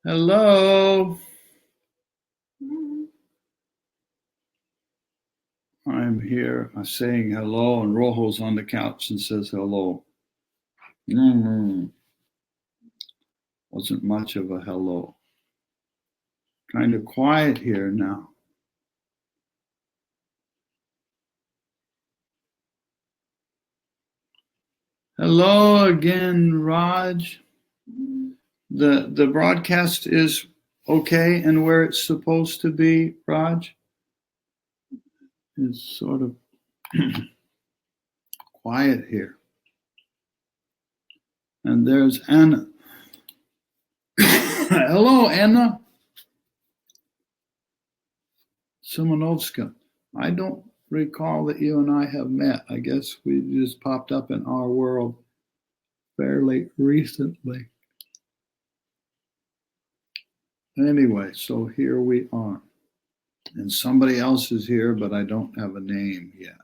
Hello. I'm here. I'm saying hello, and Rojo's on the couch and says hello. Wasn't much of a hello. Kind of quiet here now. Hello again, Raj. The broadcast is okay and where it's supposed to be, Raj? It's sort of quiet here. And there's Anna. Hello, Anna. Simonovska. I don't recall that you and I have met. I guess we just popped up in our world fairly recently. Anyway, so here we are. And somebody else is here, but I don't have a name yet.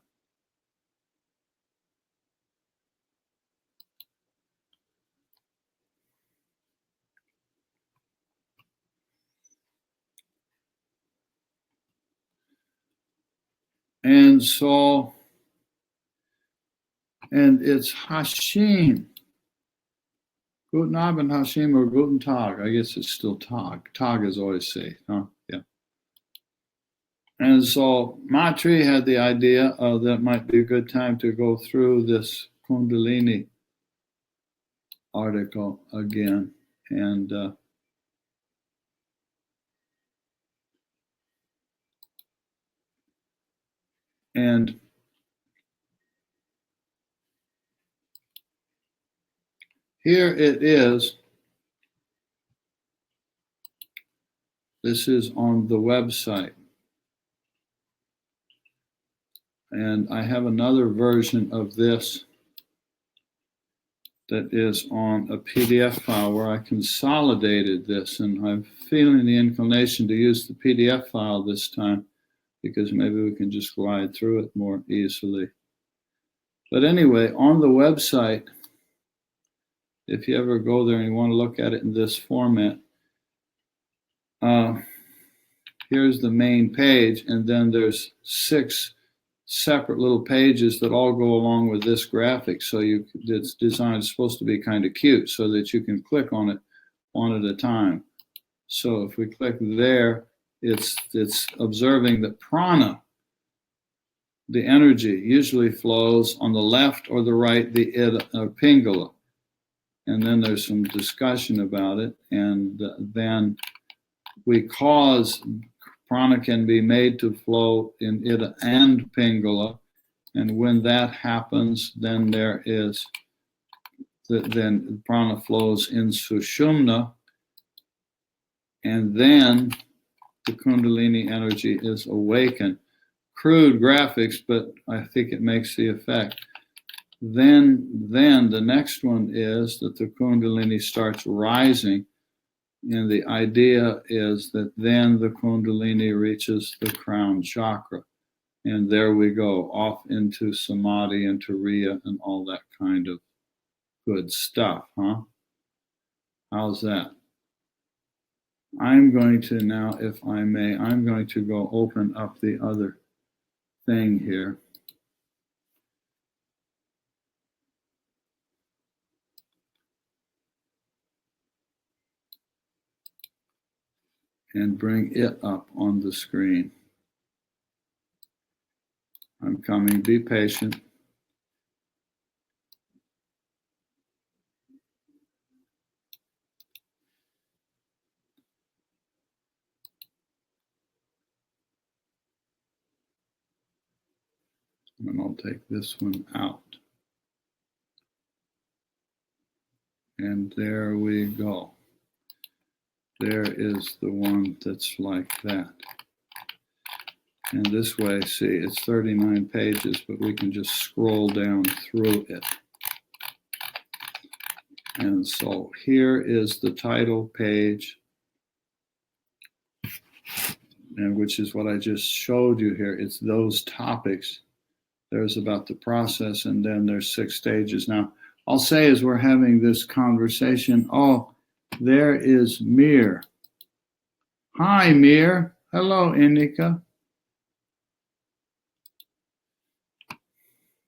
And so, and it's Hashim. Guten Abend, Hashim, or Guten Tag. I guess it's still Tag. Tag is always safe, huh? Yeah. And so Matri had the idea that it might be a good time to go through this Kundalini article again. And here it is. This is on the website. And I have another version of this that is on a PDF file where I consolidated this, and I'm feeling the inclination to use the PDF file this time because maybe we can just glide through it more easily. But anyway, on the website, if you ever go there and you want to look at it in this format, here's the main page, and then there's 6 separate little pages that all go along with this graphic. So it's designed, it's supposed to be kind of cute so that you can click on it one at a time. So if we click there, it's observing that prana, the energy, usually flows on the left or the right, the Pingala. And then there's some discussion about it. And then we cause prana can be made to flow in Ida and Pingala. And when that happens, then then prana flows in Sushumna. And then the Kundalini energy is awakened. Crude graphics, but I think it makes the effect. Then the next one is that the Kundalini starts rising. And the idea is that then the Kundalini reaches the crown chakra. And there we go, off into Samadhi and Turiya and all that kind of good stuff, huh? How's that? I'm going to now, if I may, I'm going to go open up the other thing here. And bring it up on the screen. I'm coming, be patient. And I'll take this one out. And there we go. There is the one that's like that. And this way, see, it's 39 pages, but we can just scroll down through it. And so here is the title page, and which is what I just showed you here. It's those topics. There's about the process, and then there's 6 stages. Now, I'll say as we're having this conversation, oh, there is Mir. Hi, Mir. Hello, Inika.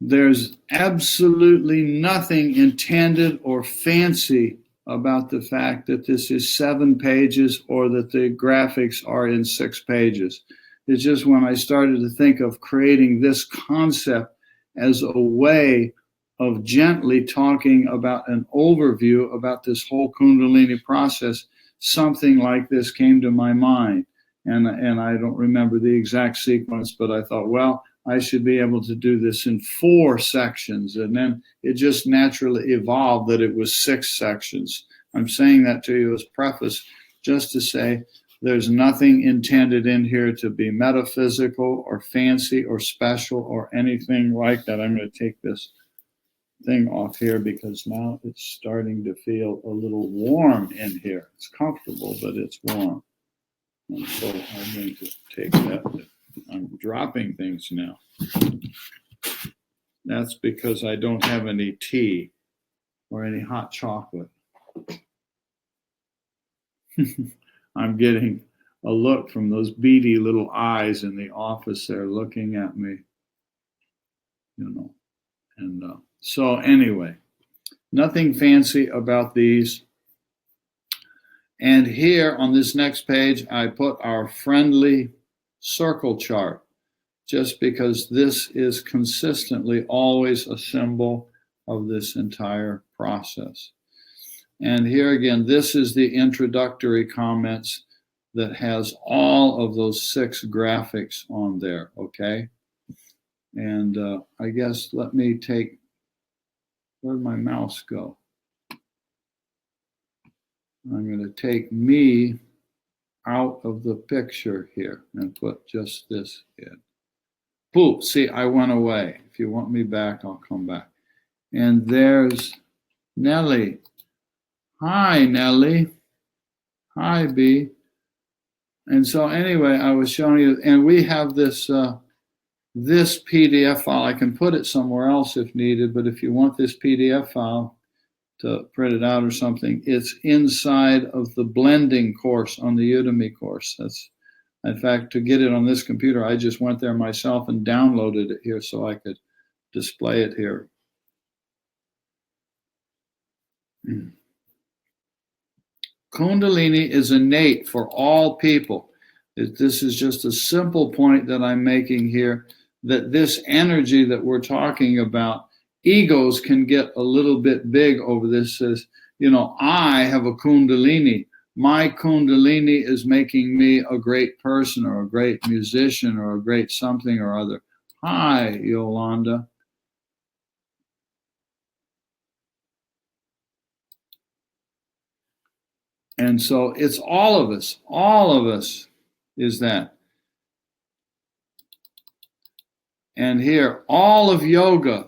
There's absolutely nothing intended or fancy about the fact that this is 7 pages or that the graphics are in 6 pages. It's just when I started to think of creating this concept as a way of gently talking about an overview about this whole Kundalini process, something like this came to my mind. And I don't remember the exact sequence, but I thought, well, I should be able to do this in 4 sections. And then it just naturally evolved that it was 6 sections. I'm saying that to you as preface, just to say there's nothing intended in here to be metaphysical or fancy or special or anything like that. I'm going to take this thing off here because now it's starting to feel a little warm in here. It's comfortable, but it's warm. And so I'm going to take that. I'm dropping things now. That's because I don't have any tea or any hot chocolate. I'm getting a look from those beady little eyes in the office there looking at me, you know. And so anyway, nothing fancy about these. And here on this next page, I put our friendly circle chart, just because this is consistently always a symbol of this entire process. And here again, this is the introductory comments that has all of those 6 graphics on there, okay? And I guess let me take, where'd my mouse go? I'm going to take me out of the picture here and put just this in. Pooh, see, I went away. If you want me back, I'll come back. And there's Nellie. Hi, Nellie. Hi, B. And so anyway, I was showing you, and we have this this PDF file. I can put it somewhere else if needed, but if you want this PDF file to print it out or something, it's inside of the blending course on the Udemy course. That's, in fact, to get it on this computer, I just went there myself and downloaded it here so I could display it here. Kundalini is innate for all people. This is just a simple point that I'm making here, that this energy that we're talking about, egos can get a little bit big over this. Says, you know, I have a Kundalini. My Kundalini is making me a great person or a great musician or a great something or other. Hi, Yolanda. And so it's all of us is that. And here, all of yoga,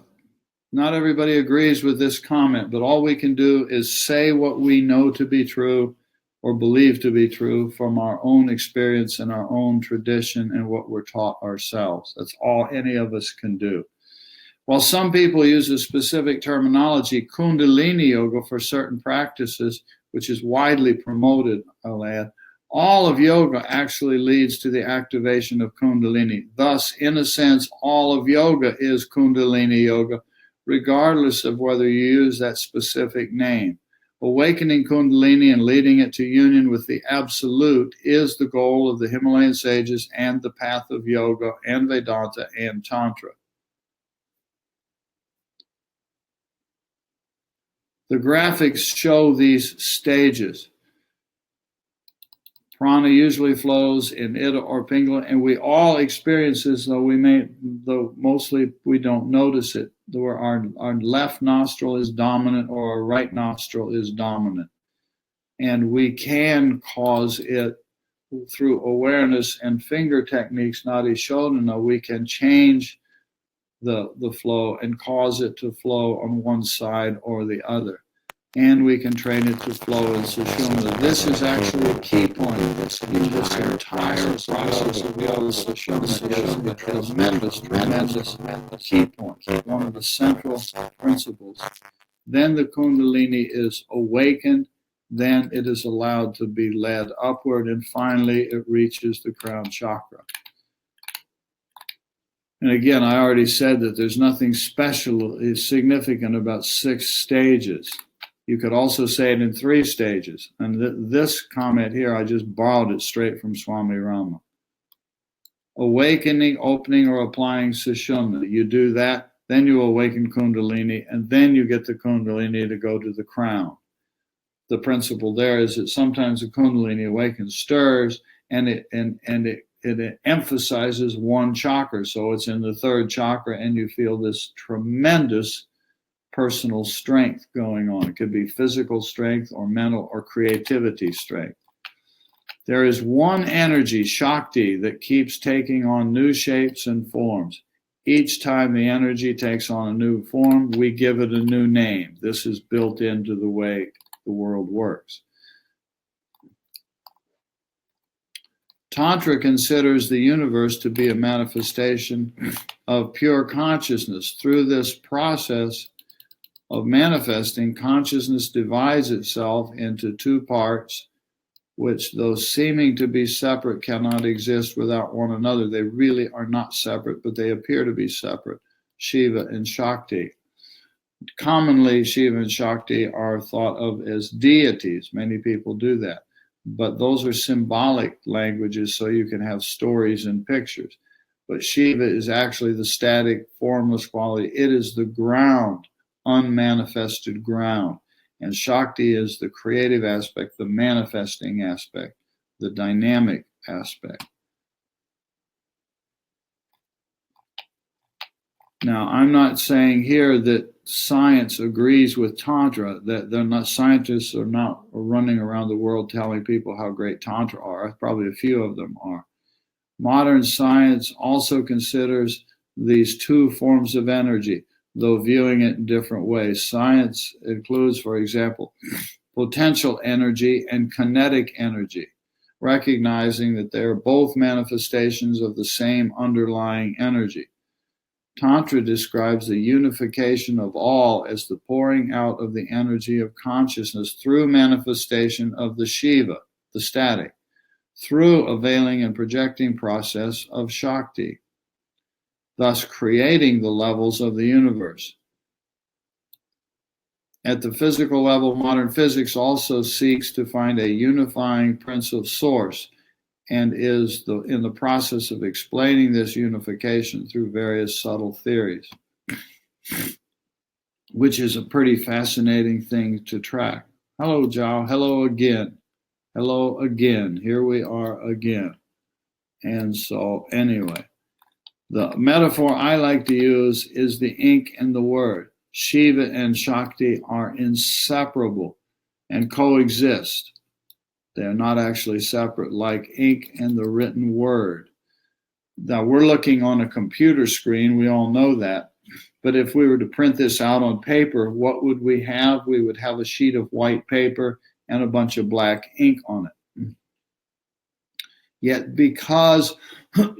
not everybody agrees with this comment, but all we can do is say what we know to be true or believe to be true from our own experience and our own tradition and what we're taught ourselves. That's all any of us can do. While some people use a specific terminology, Kundalini yoga, for certain practices, which is widely promoted, I'll add, all of yoga actually leads to the activation of Kundalini. Thus, in a sense, all of yoga is Kundalini yoga, regardless of whether you use that specific name. Awakening Kundalini and leading it to union with the Absolute is the goal of the Himalayan sages and the path of yoga and Vedanta and Tantra. The graphics show these stages. Prana usually flows in Ida or Pingala, and we all experience this, though mostly we don't notice it. Where our left nostril is dominant or our right nostril is dominant. And we can cause it through awareness and finger techniques, Nadi Shodhana. We can change the flow and cause it to flow on one side or the other. And we can train it to flow in Sushumna. This is actually a key point in this entire process of yoga. Sushumna is a tremendous key point, one of the central principles. Then the Kundalini is awakened. then it is allowed to be led upward, and finally it reaches the crown chakra. And again, I already said that there's nothing special, significant about 6 stages. You could also say it in 3 stages. And this comment here, I just borrowed it straight from Swami Rama. Awakening, opening, or applying Sushumna. You do that, then you awaken Kundalini, and then you get the Kundalini to go to the crown. The principle there is that sometimes the Kundalini awakens, stirs, and it emphasizes one chakra. So it's in the 3rd chakra, and you feel this tremendous personal strength going on. It could be physical strength or mental or creativity strength. There is one energy, Shakti, that keeps taking on new shapes and forms. Each time the energy takes on a new form, we give it a new name. This is built into the way the world works. Tantra considers the universe to be a manifestation of pure consciousness. Through this process of manifesting, consciousness divides itself into 2 parts, which, though seeming to be separate, cannot exist without one another. They really are not separate, but they appear to be separate, Shiva and Shakti. Commonly, Shiva and Shakti are thought of as deities. Many people do that. But those are symbolic languages, so you can have stories and pictures. But Shiva is actually the static, formless quality. It is the ground, unmanifested ground. And Shakti is the creative aspect, the manifesting aspect, the dynamic aspect. Now, I'm not saying here that science agrees with Tantra, that they're not, scientists are not running around the world telling people how great Tantra are. Probably a few of them are. Modern science also considers these 2 forms of energy, though viewing it in different ways. Science includes, for example, potential energy and kinetic energy, recognizing that they are both manifestations of the same underlying energy. Tantra describes the unification of all as the pouring out of the energy of consciousness through manifestation of the Shiva, the static, through a veiling and projecting process of Shakti, thus creating the levels of the universe. At the physical level, modern physics also seeks to find a unifying principle source, and is in the process of explaining this unification through various subtle theories, which is a pretty fascinating thing to track. Hello, Jao. Hello again. Hello again. Here we are again. And so anyway, the metaphor I like to use is the ink and the word. Shiva and Shakti are inseparable and coexist. They are not actually separate, like ink and the written word. Now, we're looking on a computer screen. We all know that. But if we were to print this out on paper, what would we have? We would have a sheet of white paper and a bunch of black ink on it. Yet because of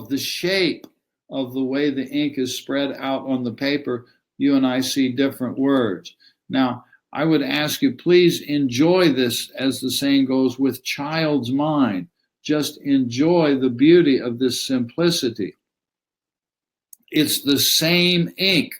the shape of the way the ink is spread out on the paper, you and I see different words. Now, I would ask you, please enjoy this, as the saying goes, with child's mind. Just enjoy the beauty of this simplicity. It's the same ink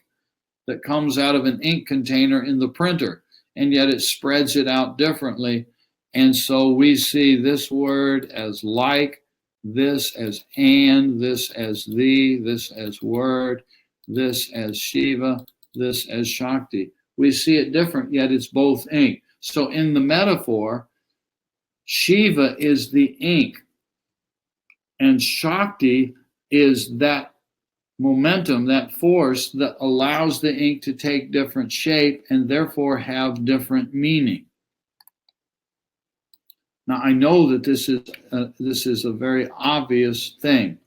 that comes out of an ink container in the printer, and yet it spreads it out differently. And so we see this word as like, this as and, this as the, this as word, this as Shiva, this as Shakti. We see it different, yet it's both ink. So in the metaphor, Shiva is the ink, and Shakti is that momentum, that force that allows the ink to take different shape and therefore have different meaning. Now, I know that this is a very obvious thing.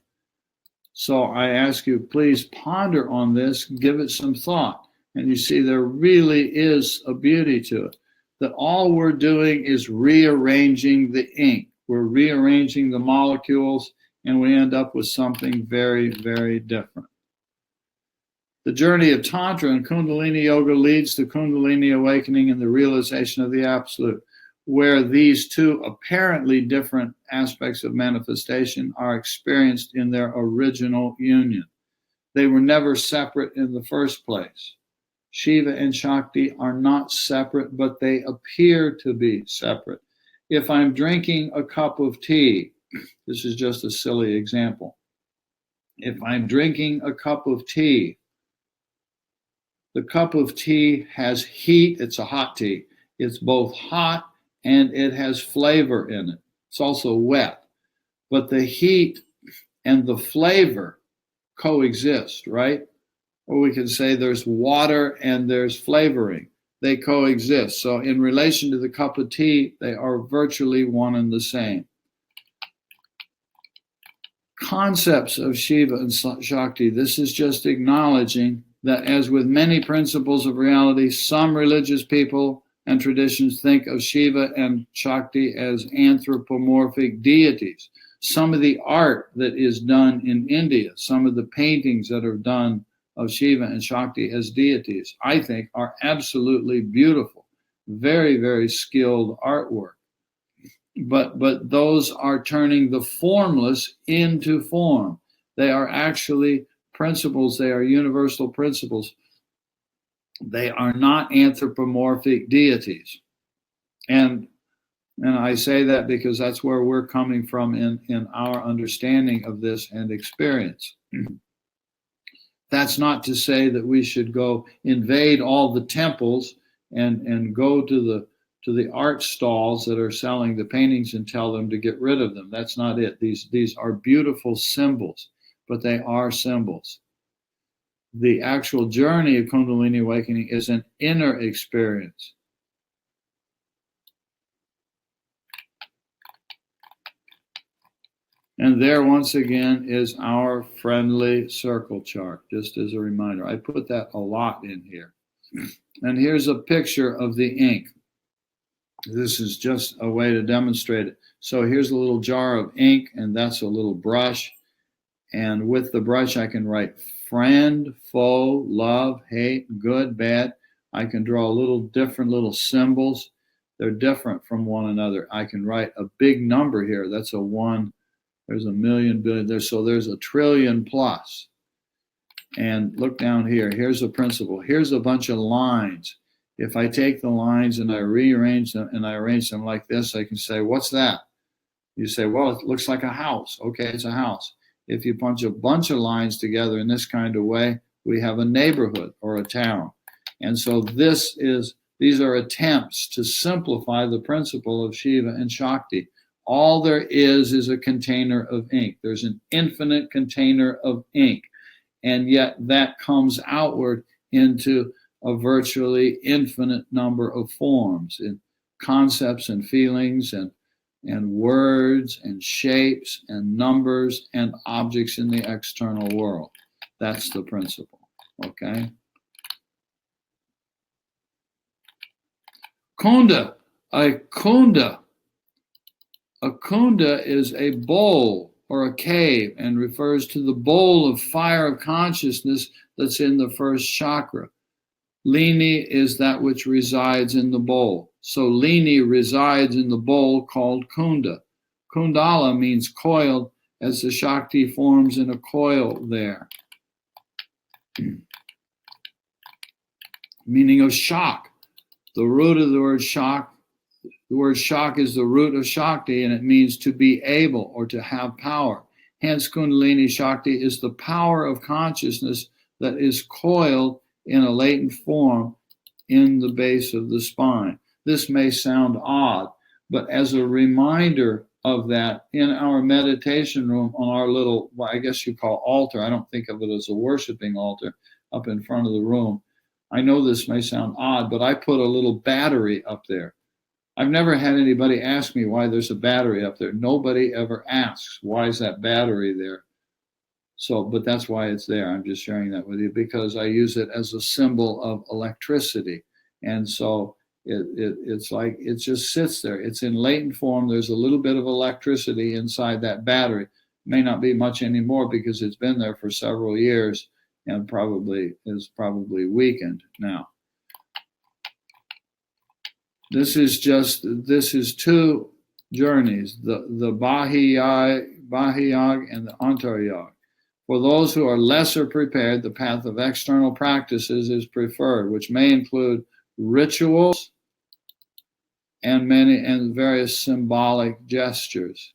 So I ask you, please ponder on this, give it some thought. And you see, there really is a beauty to it, that all we're doing is rearranging the ink. We're rearranging the molecules, and we end up with something very, very different. The journey of Tantra and Kundalini Yoga leads to Kundalini awakening and the realization of the Absolute, where these two apparently different aspects of manifestation are experienced in their original union. They were never separate in the first place. Shiva and Shakti are not separate, but they appear to be separate. If I'm drinking a cup of tea, this is just a silly example. If I'm drinking a cup of tea, the cup of tea has heat. It's a hot tea. It's both hot and it has flavor in it. It's also wet. But the heat and the flavor coexist, right? Or we can say there's water and there's flavoring. They coexist. So in relation to the cup of tea, they are virtually one and the same. Concepts of Shiva and Shakti, this is just acknowledging that as with many principles of reality, some religious people and traditions think of Shiva and Shakti as anthropomorphic deities. Some of the art that is done in India, some of the paintings that are done of Shiva and Shakti as deities, I think are absolutely beautiful, very, very skilled artwork. But those are turning the formless into form. They are actually principles, they are universal principles. They are not anthropomorphic deities. And I say that because that's where we're coming from in our understanding of this and experience. That's not to say that we should go invade all the temples and go to the art stalls that are selling the paintings and tell them to get rid of them. That's not it. These are beautiful symbols, but they are symbols. The actual journey of Kundalini awakening is an inner experience. And there, once again, is our friendly circle chart, just as a reminder. I put that a lot in here. And here's a picture of the ink. This is just a way to demonstrate it. So here's a little jar of ink, and that's a little brush. And with the brush, I can write friend, foe, love, hate, good, bad. I can draw different little symbols. They're different from one another. I can write a big number here. That's a 1. There's a million, billion. So there's a trillion plus. And look down here. Here's a principle. Here's a bunch of lines. If I take the lines and I rearrange them and I arrange them like this, I can say, what's that? You say, well, it looks like a house. Okay, it's a house. If you punch a bunch of lines together in this kind of way, we have a neighborhood or a town. And so these are attempts to simplify the principle of Shiva and Shakti. All there is a container of ink. There's an infinite container of ink. And yet that comes outward into a virtually infinite number of forms, in concepts and feelings and words and shapes and numbers and objects in the external world. That's the principle, okay? Kunda, a kunda. A kunda is a bowl or a cave and refers to the bowl of fire of consciousness that's in the first chakra. Lini is that which resides in the bowl. So Lini resides in the bowl called Kunda. Kundala means coiled, as the Shakti forms in a coil there. Meaning of shock. The root of the word shock, the word shock is the root of Shakti, and it means to be able or to have power. Hence, Kundalini Shakti is the power of consciousness that is coiled in a latent form in the base of the spine. This may sound odd, but as a reminder of that, in our meditation room on our little, well, I guess you call altar, I don't think of it as a worshiping altar up in front of the room. I know this may sound odd, but I put a little battery up there. I've never had anybody ask me why there's a battery up there. Nobody ever asks, why is that battery there? So, but that's why it's there. I'm just sharing that with you because I use it as a symbol of electricity. And so it's like, it just sits there. It's in latent form. There's a little bit of electricity inside that battery. May not be much anymore because it's been there for several years. and is probably weakened now. This is two journeys, the Bahiyag and the Antaryag. For those who are lesser prepared, the path of external practices is preferred, which may include rituals and various symbolic gestures.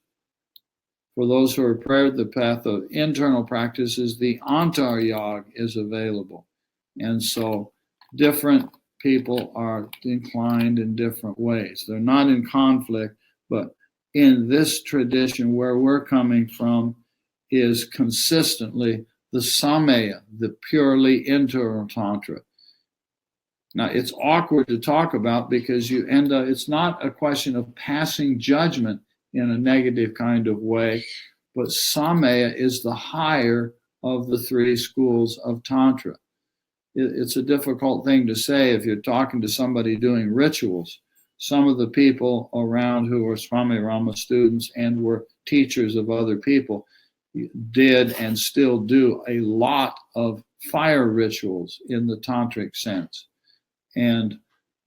For those who are prepared, the path of internal practices, the Antaryag, is available. And so different people are inclined in different ways. They're not in conflict, but in this tradition where we're coming from is consistently the Samaya, the purely internal Tantra. Now, it's awkward to talk about because you end up, it's not a question of passing judgment in a negative kind of way, but Samaya is the higher of the three schools of Tantra. It's a difficult thing to say if you're talking to somebody doing rituals. Some of the people around who were Swami Rama students and were teachers of other people did and still do a lot of fire rituals in the tantric sense. And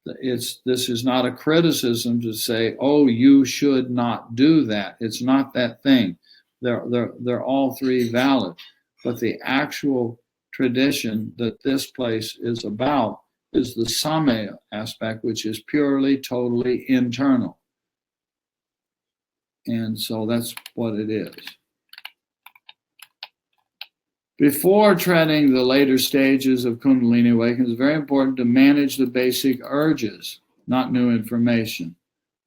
this is not a criticism to say, oh, you should not do that. It's not that thing. They're all three valid. But the actual tradition that this place is about is the Samaya aspect, which is purely, totally internal. And so that's what it is. Before treading the later stages of Kundalini Awakening, it's very important to manage the basic urges, not new information.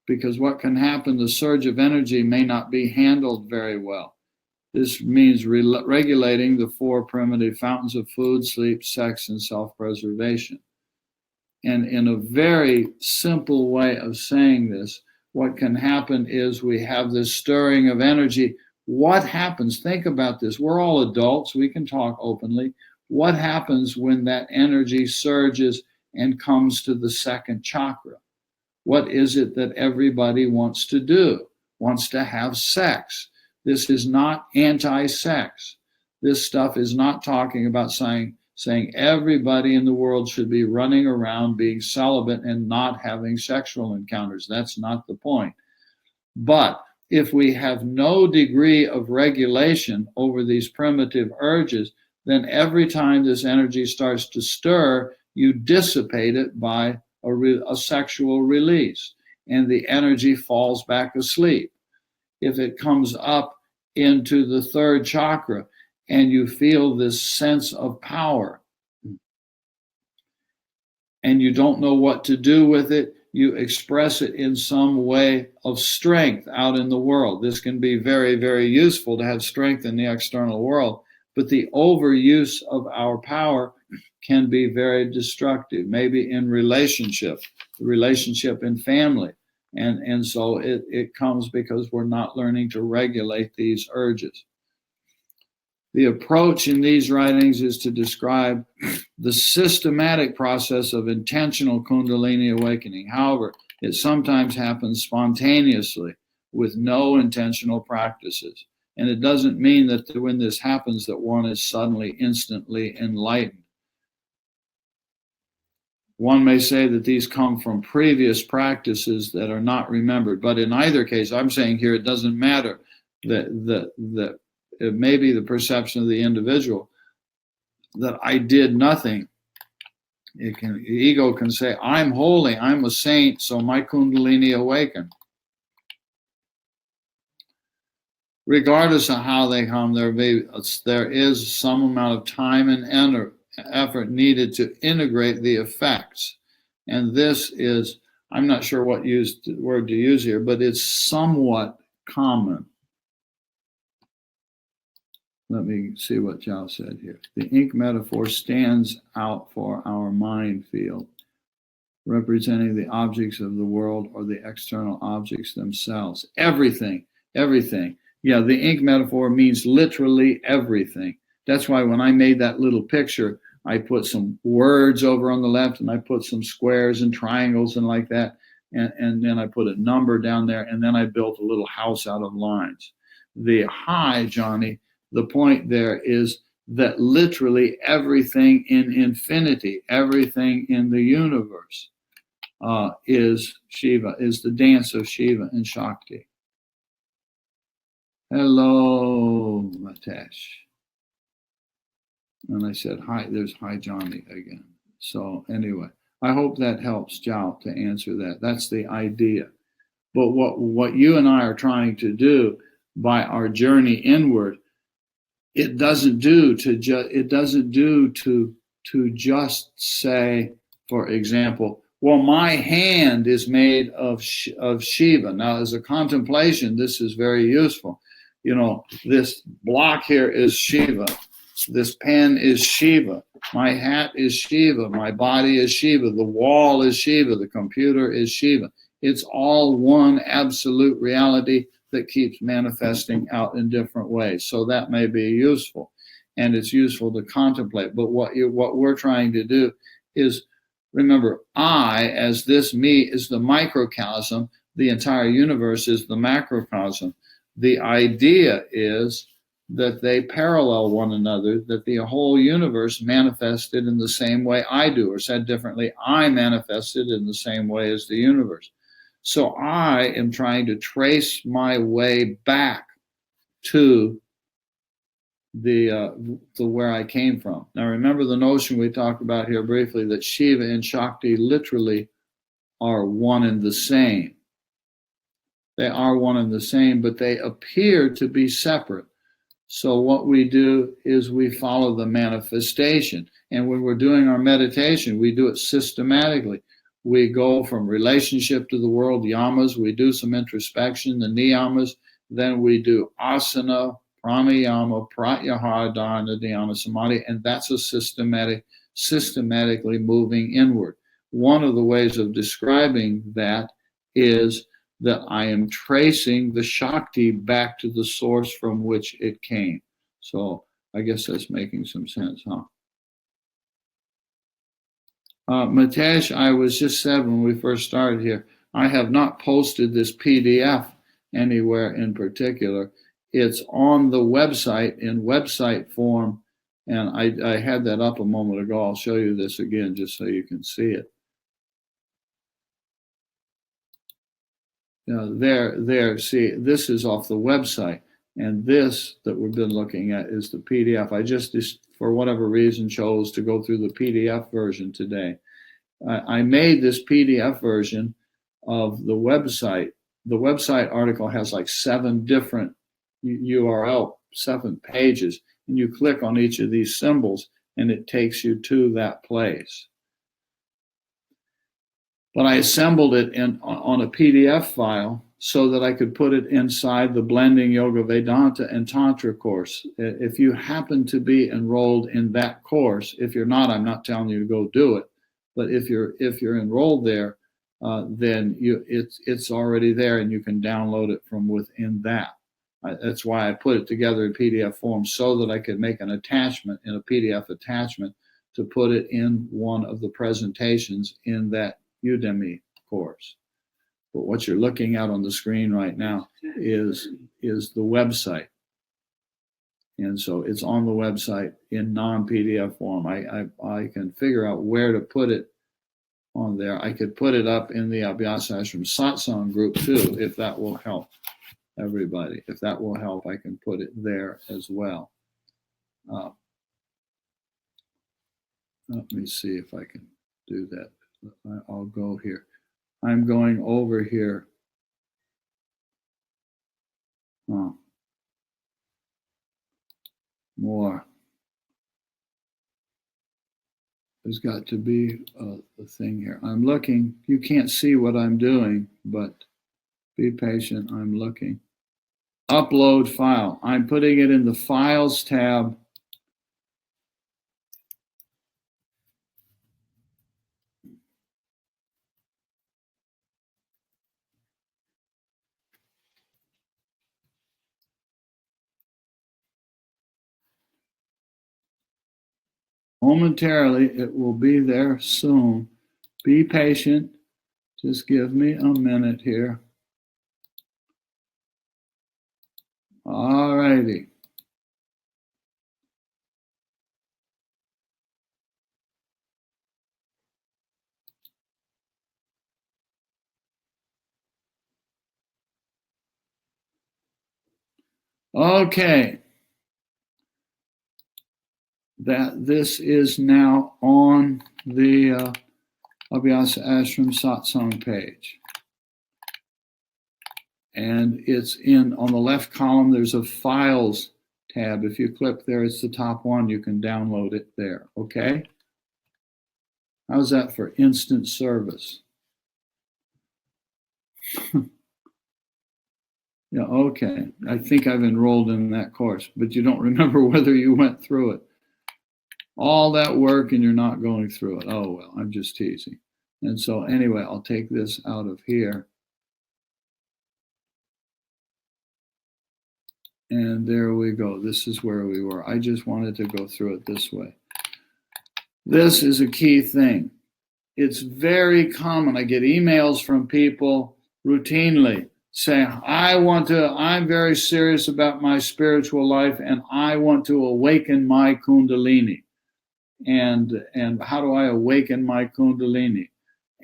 Because what can happen, the surge of energy may not be handled very well. This means regulating the four primitive fountains of food, sleep, sex, and self-preservation. And in a very simple way of saying this, what can happen is we have this stirring of energy. What happens? Think about this. We're all adults. We can talk openly. What happens when that energy surges and comes to the second chakra? What is it that everybody wants to do? Wants to have sex. This is not anti-sex. This stuff is not talking about saying everybody in the world should be running around being celibate and not having sexual encounters. That's not the point. But if we have no degree of regulation over these primitive urges, then every time this energy starts to stir, you dissipate it by a sexual release, and the energy falls back asleep. If it comes up into the third chakra and you feel this sense of power and you don't know what to do with it, you express it in some way of strength out in the world. This can be very, very useful to have strength in the external world, but the overuse of our power can be very destructive, maybe in relationship in family. And so it comes because we're not learning to regulate these urges. The approach in these writings is to describe the systematic process of intentional Kundalini awakening. However, it sometimes happens spontaneously with no intentional practices. And it doesn't mean that when this happens that one is suddenly, instantly enlightened. One may say that these come from previous practices that are not remembered. But in either case, I'm saying here it doesn't matter that it may be the perception of the individual that I did nothing. The ego can say, I'm holy, I'm a saint, so my Kundalini awakened. Regardless of how they come, there is some amount of time and effort needed to integrate the effects. And this is, I'm not sure what word to use here, but it's somewhat common. Let me see what Zhao said here. The ink metaphor stands out for our mind field, representing the objects of the world or the external objects themselves. Everything. Yeah, the ink metaphor means literally everything. That's why when I made that little picture, I put some words over on the left and I put some squares and triangles and like that. And then I put a number down there, and then I built a little house out of lines. Hi, Johnny. The point there is that literally everything in infinity, everything in the universe is Shiva, is the dance of Shiva and Shakti. Hello, Matesh. And I said, hi, there's hi, Johnny again. So anyway, I hope that helps, Jao, to answer that. That's the idea. But what you and I are trying to do by our journey inward, it doesn't do to just say, for example, well, my hand is made of Shiva. Now, as a contemplation, this is very useful. You know, this block here is Shiva. This pen is Shiva. My hat is Shiva. My body is Shiva. The wall is Shiva. The computer is Shiva. It's all one absolute reality that keeps manifesting out in different ways. So that may be useful, and it's useful to contemplate. But what we're trying to do is remember, I, as this me, is the microcosm. The entire universe is the macrocosm. The idea is that they parallel one another, that the whole universe manifested in the same way I do, or said differently, I manifested in the same way as the universe. So I am trying to trace my way back to the where I came from. Now remember the notion we talked about here briefly, that Shiva and Shakti literally are one and the same. They are one and the same, but they appear to be separate. So what we do is we follow the manifestation. And when we're doing our meditation, we do it systematically. We go from relationship to the world, yamas, we do some introspection, the niyamas, then we do asana, pranayama, pratyahara, dharana, dhyana, samadhi, and that's a systematically moving inward. One of the ways of describing that is that I am tracing the Shakti back to the source from which it came. So I guess that's making some sense, huh? Matesh, I was just said when we first started here, I have not posted this PDF anywhere in particular. It's on the website in website form, and I had that up a moment ago. I'll show you this again just so you can see it. There, see, this is off the website, and this that we've been looking at is the PDF. I just, for whatever reason, chose to go through the PDF version today. I made this PDF version of the website. The website article has like 7 different URL, 7 pages, and you click on each of these symbols, and it takes you to that place. But I assembled it on a PDF file so that I could put it inside the Blending Yoga Vedanta and Tantra course. If you happen to be enrolled in that course, if you're not, I'm not telling you to go do it. But if you're enrolled there, then it's already there, and you can download it from within that. That's why I put it together in PDF form, so that I could make an attachment, in a PDF attachment, to put it in one of the presentations in that Udemy course. But what you're looking at on the screen right now is the website. And so it's on the website in non-PDF form. I can figure out where to put it on there. I could put it up in the Abhyasa Ashram Satsang group too, if that will help everybody. If that will help, I can put it there as well. Let me see if I can do that. I'll go here. I'm going over here. More. There's got to be a thing here. I'm looking. You can't see what I'm doing, but be patient. I'm looking. Upload file. I'm putting it in the Files tab. Momentarily, it will be there soon. Be patient. Just give me a minute here. All righty. Okay. This is now on the Abhyasa Ashram Satsang page. And it's on the left column, there's a Files tab. If you click there, it's the top one. You can download it there, okay? How's that for instant service? Yeah, okay. I think I've enrolled in that course, but you don't remember whether you went through it. All that work and you're not going through it. Oh, well, I'm just teasing. And so anyway, I'll take this out of here. And there we go. This is where we were. I just wanted to go through it this way. This is a key thing. It's very common. I get emails from people routinely saying, I'm very serious about my spiritual life and I want to awaken my Kundalini. And how do I awaken my Kundalini?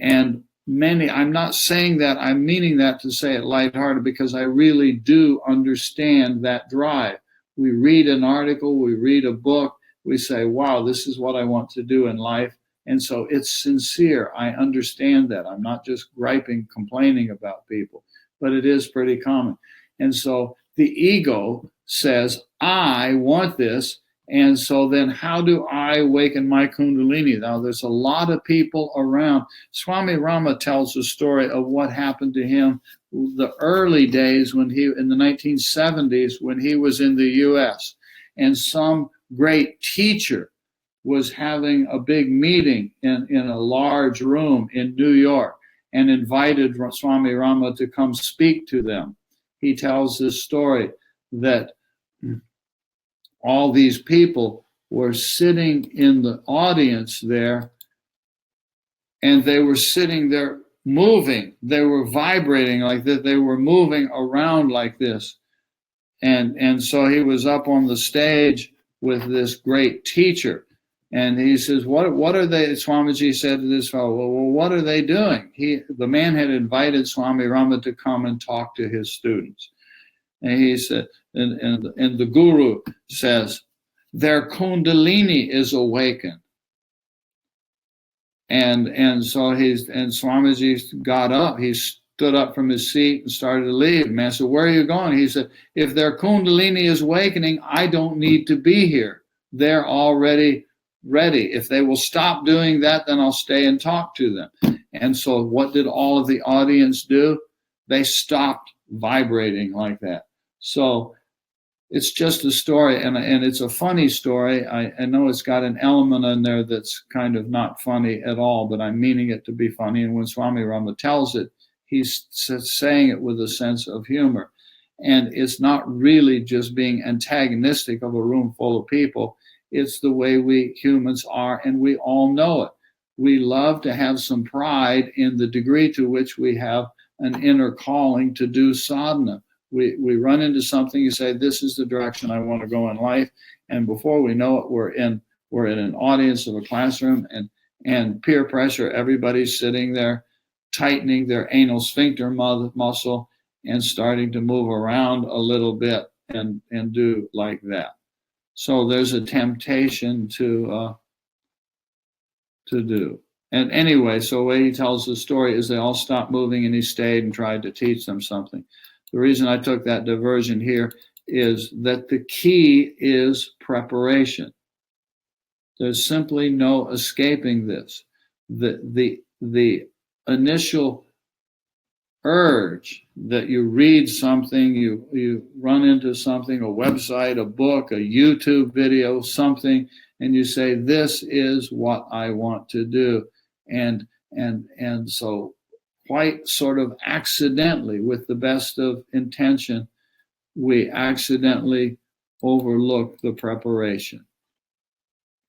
And I'm not saying that, I'm meaning that to say it lighthearted because I really do understand that drive. We read an article, we read a book, we say, wow, this is what I want to do in life. And so it's sincere. I understand that. I'm not just griping, complaining about people, but it is pretty common. And so the ego says, I want this. And so then how do I awaken my Kundalini? Now, there's a lot of people around. Swami Rama tells the story of what happened to him the early days in the 1970s, when he was in the US. And some great teacher was having a big meeting in a large room in New York and invited Swami Rama to come speak to them. He tells this story that all these people were sitting in the audience there, and they were sitting there moving. They were vibrating like that. They were moving around like this. And so he was up on the stage with this great teacher. And he says, what are they? Swamiji said to this fellow, well, what are they doing? The man had invited Swami Rama to come and talk to his students. And he said, and the guru says, their Kundalini is awakened. And so Swamiji got up. He stood up from his seat and started to leave. The man said, where are you going? He said, if their Kundalini is awakening, I don't need to be here. They're already ready. If they will stop doing that, then I'll stay and talk to them. And so what did all of the audience do? They stopped vibrating like that. So it's just a story, and it's a funny story. I know it's got an element in there that's kind of not funny at all, but I'm meaning it to be funny. And when Swami Rama tells it, he's saying it with a sense of humor. And it's not really just being antagonistic of a room full of people. It's the way we humans are, and we all know it. We love to have some pride in the degree to which we have an inner calling to do sadhana. We run into something, you say, this is the direction I want to go in life. And before we know it, we're in an audience of a classroom, and peer pressure, everybody's sitting there tightening their anal sphincter muscle and starting to move around a little bit and do like that. So there's a temptation to do. And anyway, so the way he tells the story is they all stopped moving and he stayed and tried to teach them something. The reason I took that diversion here is that the key is preparation. There's simply no escaping this. The initial urge that you read something, you run into something, a website, a book, a YouTube video, something, and you say, this is what I want to do. And so quite sort of accidentally, with the best of intention, we accidentally overlook the preparation.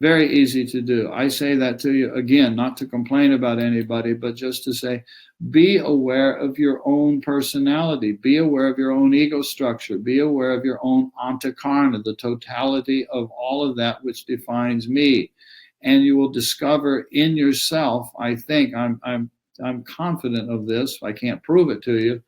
Very easy to do. I say that to you, again, not to complain about anybody, but just to say, be aware of your own personality. Be aware of your own ego structure. Be aware of your own antakarna, the totality of all of that which defines me. And you will discover in yourself, I think, I'm confident of this, I can't prove it to you,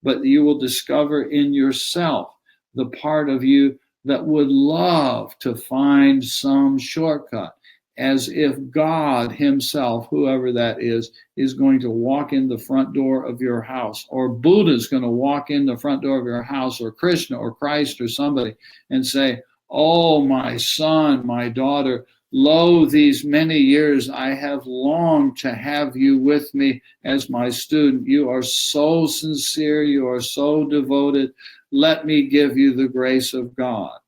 but you will discover in yourself the part of you that would love to find some shortcut, as if God himself, whoever that is going to walk in the front door of your house, or Buddha's going to walk in the front door of your house, or Krishna or Christ or somebody, and say, "Oh, my son, my daughter, lo, these many years I have longed to have you with me as my student. You are so sincere, you are so devoted. Let me give you the grace of God."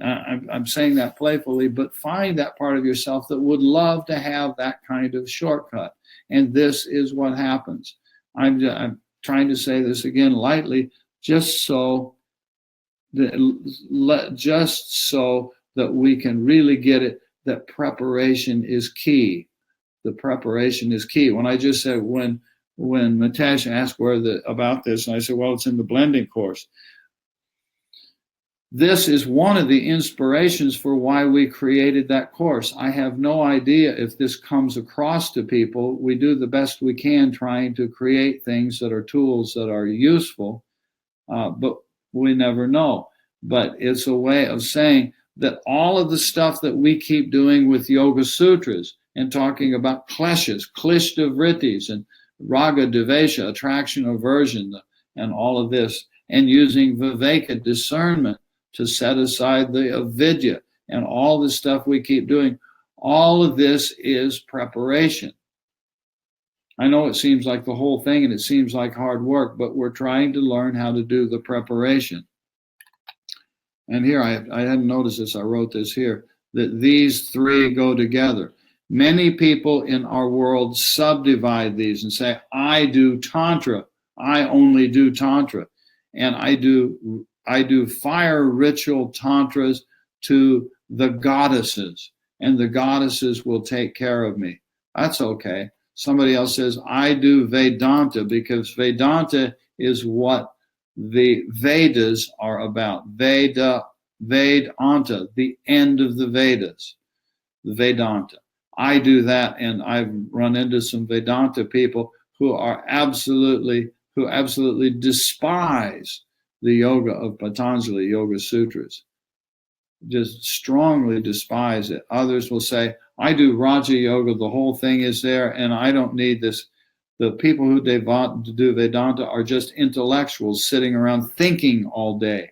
I'm saying that playfully, but find that part of yourself that would love to have that kind of shortcut. And this is what happens. I'm trying to say this again lightly, just so that we can really get it, that preparation is key. The preparation is key. When I just said, when Mitesh asked about this, and I said, well, it's in the blending course. This is one of the inspirations for why we created that course. I have no idea if this comes across to people. We do the best we can trying to create things that are tools that are useful, but we never know. But it's a way of saying that all of the stuff that we keep doing with Yoga Sutras and talking about kleshas, klishta vrittis, and raga, devesha, attraction, aversion, and all of this, and using viveka, discernment, to set aside the avidya, and all the stuff we keep doing, all of this is preparation. I know it seems like the whole thing and it seems like hard work, but we're trying to learn how to do the preparation. And here, I hadn't noticed this, I wrote this here, that these three go together. Many people in our world subdivide these and say, I do Tantra, I only do Tantra, and I do fire ritual tantras to the goddesses, and the goddesses will take care of me. That's okay. Somebody else says, I do Vedanta, because Vedanta is what the Vedas are about. Vedanta, the end of the Vedas, the Vedanta. I do that, and I've run into some Vedanta people who absolutely despise the yoga of Patanjali, Yoga Sutras. Just strongly despise it. Others will say, I do Raja Yoga, the whole thing is there, and I don't need this. The people who do Vedanta are just intellectuals sitting around thinking all day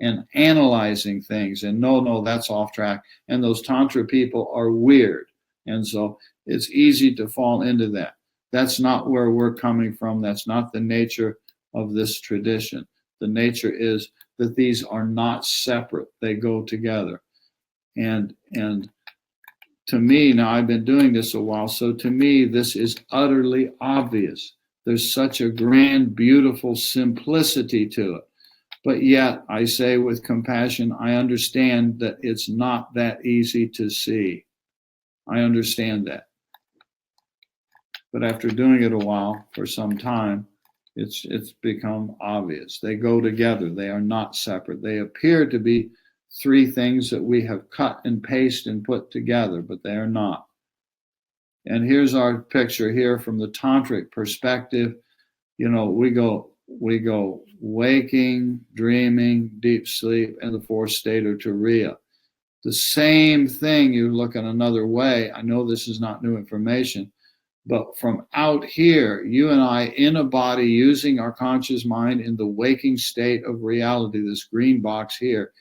and analyzing things, and no, that's off track. And those Tantra people are weird. And so it's easy to fall into that. That's not where we're coming from. That's not the nature of this tradition. The nature is that these are not separate. They go together. And to me, now I've been doing this a while, so to me, this is utterly obvious. There's such a grand, beautiful simplicity to it. But yet, I say with compassion, I understand that it's not that easy to see. I understand that. But after doing it a while, for some time, it's become obvious. They go together. They are not separate. They appear to be three things that we have cut and pasted and put together, but they are not. And here's our picture here from the tantric perspective. You know, we go waking, dreaming, deep sleep, and the fourth state of Turiya. The same thing, you look at another way. I know this is not new information, but from out here, you and I in a body using our conscious mind in the waking state of reality, this green box here,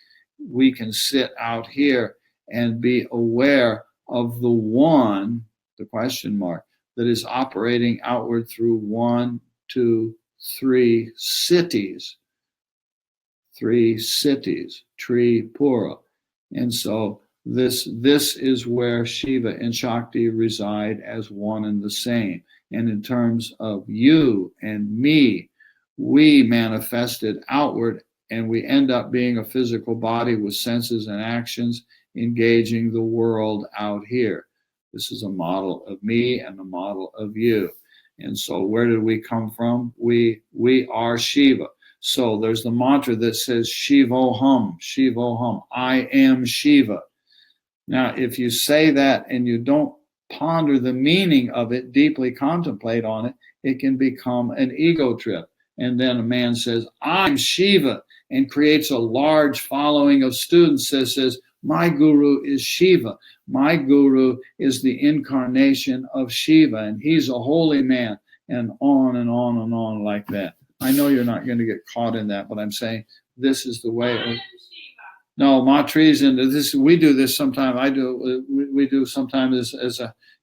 we can sit out here and be aware of the one, the question mark, that is operating outward through 1, 2, 3 cities. 3 cities, Tripura. And so this is where Shiva and Shakti reside as one and the same. And in terms of you and me, we manifested outward, and we end up being a physical body with senses and actions engaging the world out here. This is a model of me and a model of you. And so where did we come from? We are Shiva. So there's the mantra that says Shivoham, Shivoham, I am Shiva. Now, if you say that and you don't ponder the meaning of it, deeply contemplate on it, it can become an ego trip. And then a man says, I'm Shiva. and creates a large following of students that says, my guru is Shiva. My guru is the incarnation of Shiva, and he's a holy man, and on and on and on like that. I know you're not going to get caught in that, but I'm saying this is the way. No, Maitreyi's into this. We do this sometimes. We do sometimes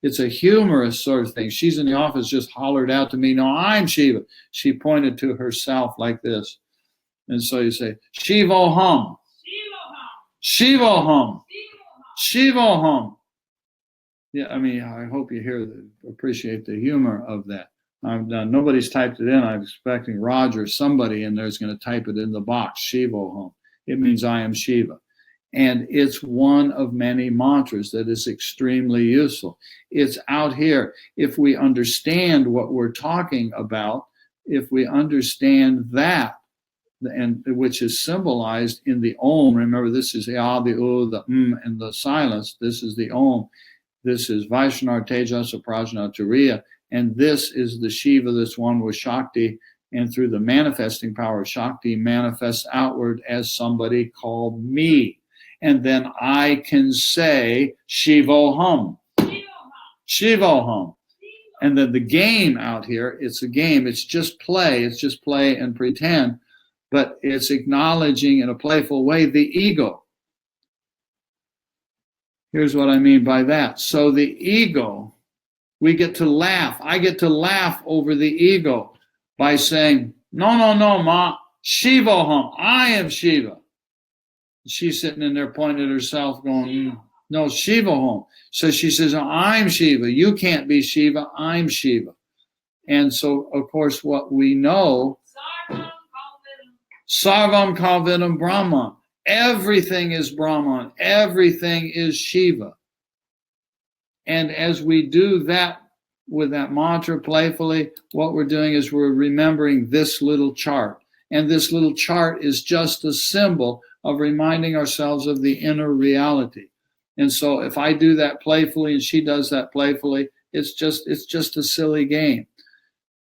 it's a humorous sort of thing. She's in the office, just hollered out to me, no, I'm Shiva. She pointed to herself like this. And so you say, Shivo hum. Shivo hum. Shivo hum. Yeah, I mean, I hope you appreciate the humor of that. Nobody's typed it in. I'm expecting Roger, somebody in there is going to type it in the box, Shivo hum. It means I am Shiva. And it's one of many mantras that is extremely useful. It's out here. If we understand what we're talking about, if we understand that, and which is symbolized in the Om. Remember, this is the A, the U, the and the silence. This is the Om. This is Vaishnar, Tejasa, Prajna, Turiya. And this is the Shiva, this one with Shakti. And through the manifesting power of Shakti, manifests outward as somebody called me. And then I can say, Shivoham. Shivoham. And then the game out here, it's a game. It's just play. It's just play and pretend. But it's acknowledging in a playful way the ego. Here's what I mean by that. So the ego, we get to laugh. I get to laugh over the ego by saying, no, ma, Shivoham, I am Shiva. She's sitting in there pointing at herself going, no, Shivoham. So she says, I'm Shiva. You can't be Shiva. I'm Shiva. And so, of course, what we know, Sarvam Kalvidam Brahman. Everything is Brahman. Everything is Shiva. And as we do that with that mantra playfully, what we're doing is we're remembering this little chart. And this little chart is just a symbol of reminding ourselves of the inner reality. And so if I do that playfully and she does that playfully, it's just a silly game.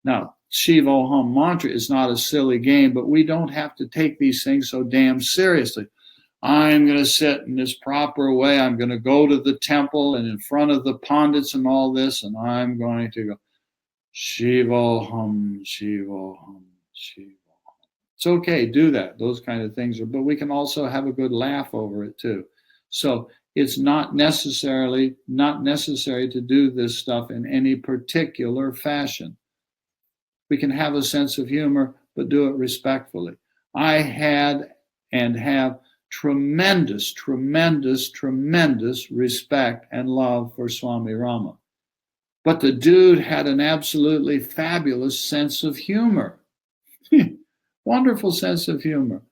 Now, Shivoham mantra is not a silly game, but we don't have to take these things so damn seriously. I'm going to sit in this proper way. I'm going to go to the temple and in front of the pundits and all this, and I'm going to go, Shivoham, Shivoham, Shivoham. It's okay, do that. Those kind of things but we can also have a good laugh over it too. So it's not necessary to do this stuff in any particular fashion. We can have a sense of humor, but do it respectfully. I had and have tremendous, tremendous, tremendous respect and love for Swami Rama. But the dude had an absolutely fabulous sense of humor. Wonderful sense of humor.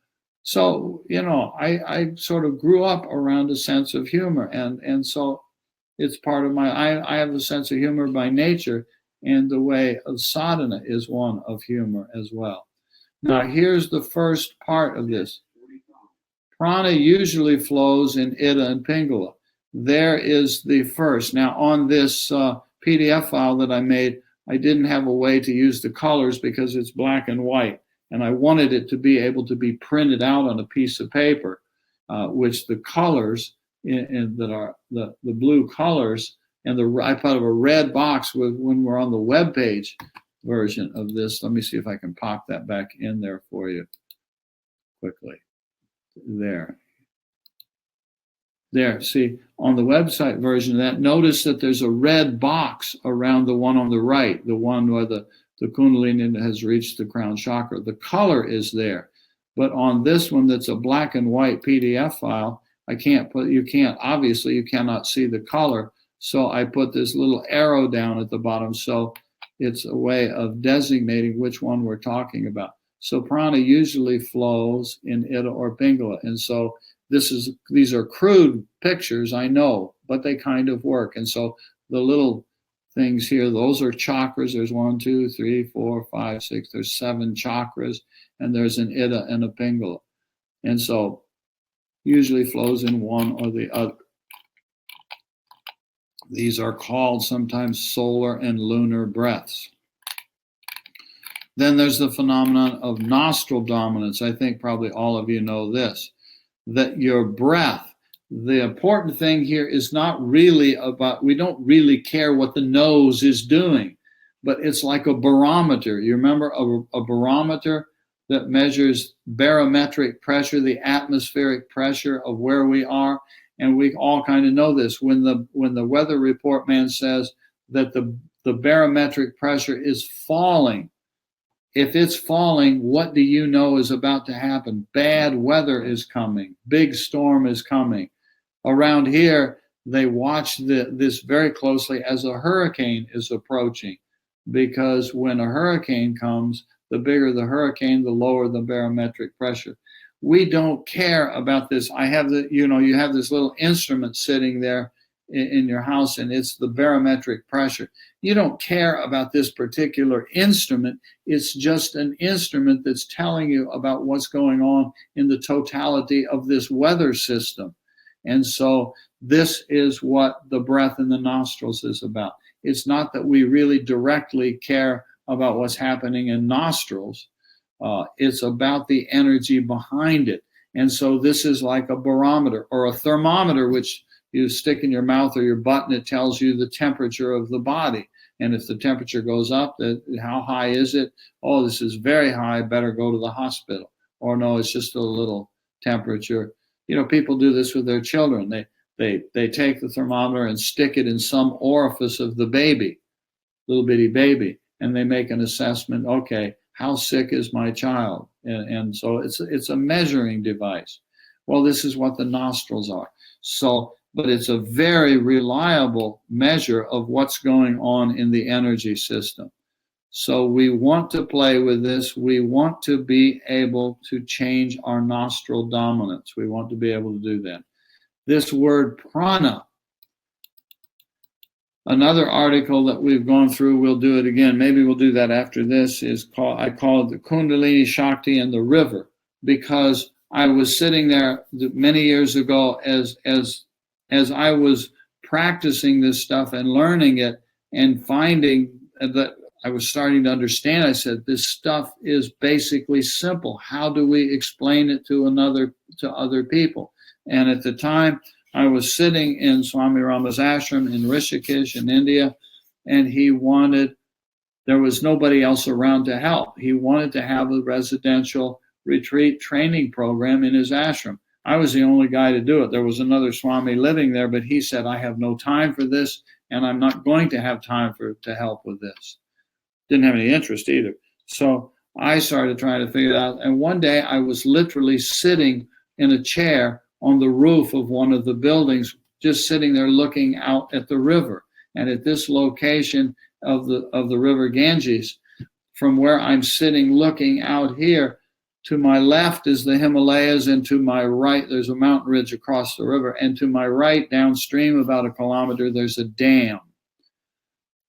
So, I sort of grew up around a sense of humor. And so it's part of I have a sense of humor by nature. And the way of sadhana is one of humor as well. Now, here's the first part of this. Prana usually flows in Ida and Pingala. There is the first. Now, on this PDF file that I made, I didn't have a way to use the colors because it's black and white. And I wanted it to be able to be printed out on a piece of paper, which the colors that are the blue colors, and I put a red box when we're on the web page version of this. Let me see if I can pop that back in there for you quickly. There. See, on the website version of that, notice that there's a red box around the one on the right, the one where the Kundalini has reached the crown chakra. The color is there. But on this one that's a black and white PDF file, you cannot see the color. So I put this little arrow down at the bottom. So it's a way of designating which one we're talking about. So prana usually flows in Ida or Pingala. And so these are crude pictures, I know, but they kind of work. And so the little things here, those are chakras. There's 1, 2, 3, 4, 5, 6. There's 7 chakras, and there's an Ida and a Pingala. And so usually flows in one or the other. These are called sometimes solar and lunar breaths. Then there's the phenomenon of nostril dominance. I think probably all of you know this, that your breath, the important thing here is not really about, we don't really care what the nose is doing, but it's like a barometer. You remember a barometer that measures barometric pressure, the atmospheric pressure of where we are. And we all kind of know this. When the weather report man says that the barometric pressure is falling, if it's falling, what do you know is about to happen? Bad weather is coming. Big storm is coming. Around here, they watch this very closely as a hurricane is approaching, because when a hurricane comes, the bigger the hurricane, the lower the barometric pressure. We don't care about this. I have you have this little instrument sitting there in your house, and it's the barometric pressure. You don't care about this particular instrument. It's just an instrument that's telling you about what's going on in the totality of this weather system. And so this is what the breath in the nostrils is about. It's not that we really directly care about what's happening in nostrils. It's about the energy behind it. And so this is like a barometer or a thermometer, which you stick in your mouth or your butt, and it tells you the temperature of the body. And if the temperature goes up, how high is it? Oh, this is very high, better go to the hospital. Or no, it's just a little temperature. People do this with their children. They take the thermometer and stick it in some orifice of the baby, little bitty baby, and they make an assessment. Okay, how sick is my child? And so it's a measuring device. Well, this is what the nostrils are. So, but it's a very reliable measure of what's going on in the energy system. So we want to play with this. We want to be able to change our nostril dominance. We want to be able to do that. This word prana, another article that we've gone through, we'll do it again. Maybe we'll do that after this, I call it the Kundalini, Shakti, and the river, because I was sitting there many years ago as I was practicing this stuff and learning it and finding that I was starting to understand. I said, this stuff is basically simple. How do we explain it to other people? And at the time, I was sitting in Swami Rama's ashram in Rishikesh in India, and there was nobody else around to help. He wanted to have a residential retreat training program in his ashram. I was the only guy to do it. There was another Swami living there, but he said, I have no time for this, and I'm not going to have time to help with this. Didn't have any interest either. So I started trying to figure it out. And one day I was literally sitting in a chair on the roof of one of the buildings, just sitting there looking out at the river. And at this location of the river Ganges, from where I'm sitting looking out here, to my left is the Himalayas, and to my right, there's a mountain ridge across the river. And to my right, downstream about a kilometer, there's a dam.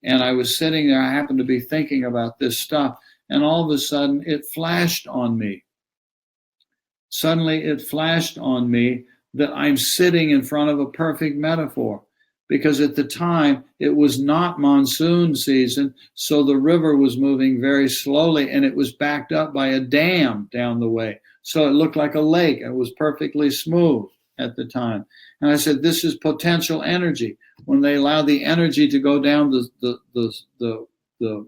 And I was sitting there, I happened to be thinking about this stuff, and all of a sudden it flashed on me. Suddenly it flashed on me that I'm sitting in front of a perfect metaphor, because at the time it was not monsoon season, so the river was moving very slowly, and it was backed up by a dam down the way. So it looked like a lake. It was perfectly smooth at the time. And I said, this is potential energy. When they allow the energy to go down the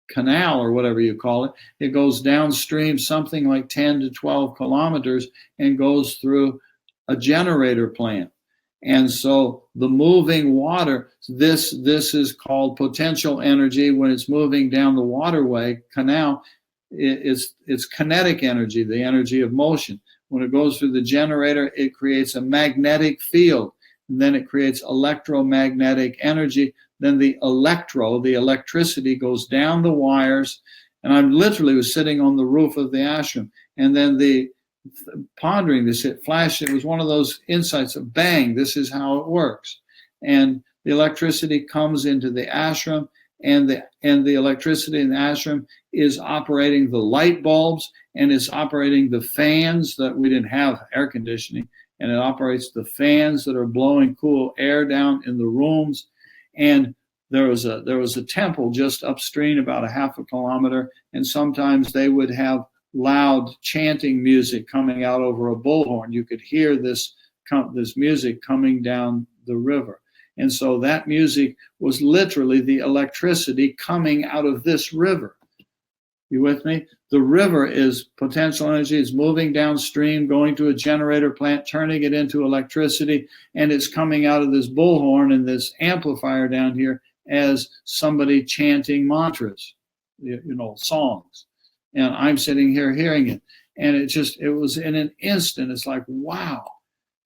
canal, or whatever you call it, it goes downstream something like 10 to 12 kilometers and goes through a generator plant. And so the moving water, this is called potential energy. When it's moving down the waterway canal, it's kinetic energy, the energy of motion. When it goes through the generator, it creates a magnetic field. And then it creates electromagnetic energy. Then the electricity goes down the wires. And I literally was sitting on the roof of the ashram. And then pondering this, it flashed. It was one of those insights of bang, this is how it works. And the electricity comes into the ashram, and the electricity in the ashram is operating the light bulbs, and it's operating the fans that we didn't have air conditioning, and it operates the fans that are blowing cool air down in the rooms. And there was a temple just upstream about a half a kilometer, and sometimes they would have loud chanting music coming out over a bullhorn. You could hear this music coming down the river. And so that music was literally the electricity coming out of this river. You with me? The river is potential energy. It's moving downstream, going to a generator plant, turning it into electricity, and it's coming out of this bullhorn and this amplifier down here as somebody chanting mantras, songs. And I'm sitting here hearing it. And it was in an instant. It's like, wow,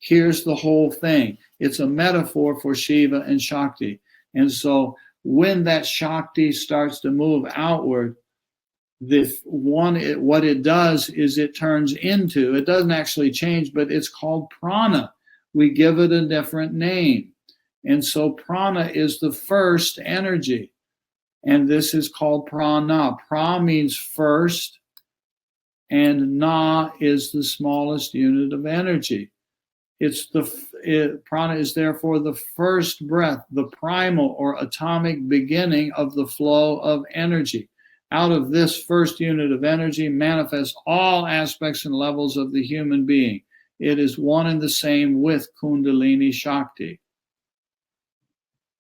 here's the whole thing. It's a metaphor for Shiva and Shakti. And so when that Shakti starts to move outward, what it does is it doesn't actually change, but it's called Prana. We give it a different name. And so Prana is the first energy. And this is called Prana. Pra means first, and Na is the smallest unit of energy. Prana is therefore the first breath, the primal or atomic beginning of the flow of energy. Out of this first unit of energy manifests all aspects and levels of the human being. It is one and the same with Kundalini Shakti.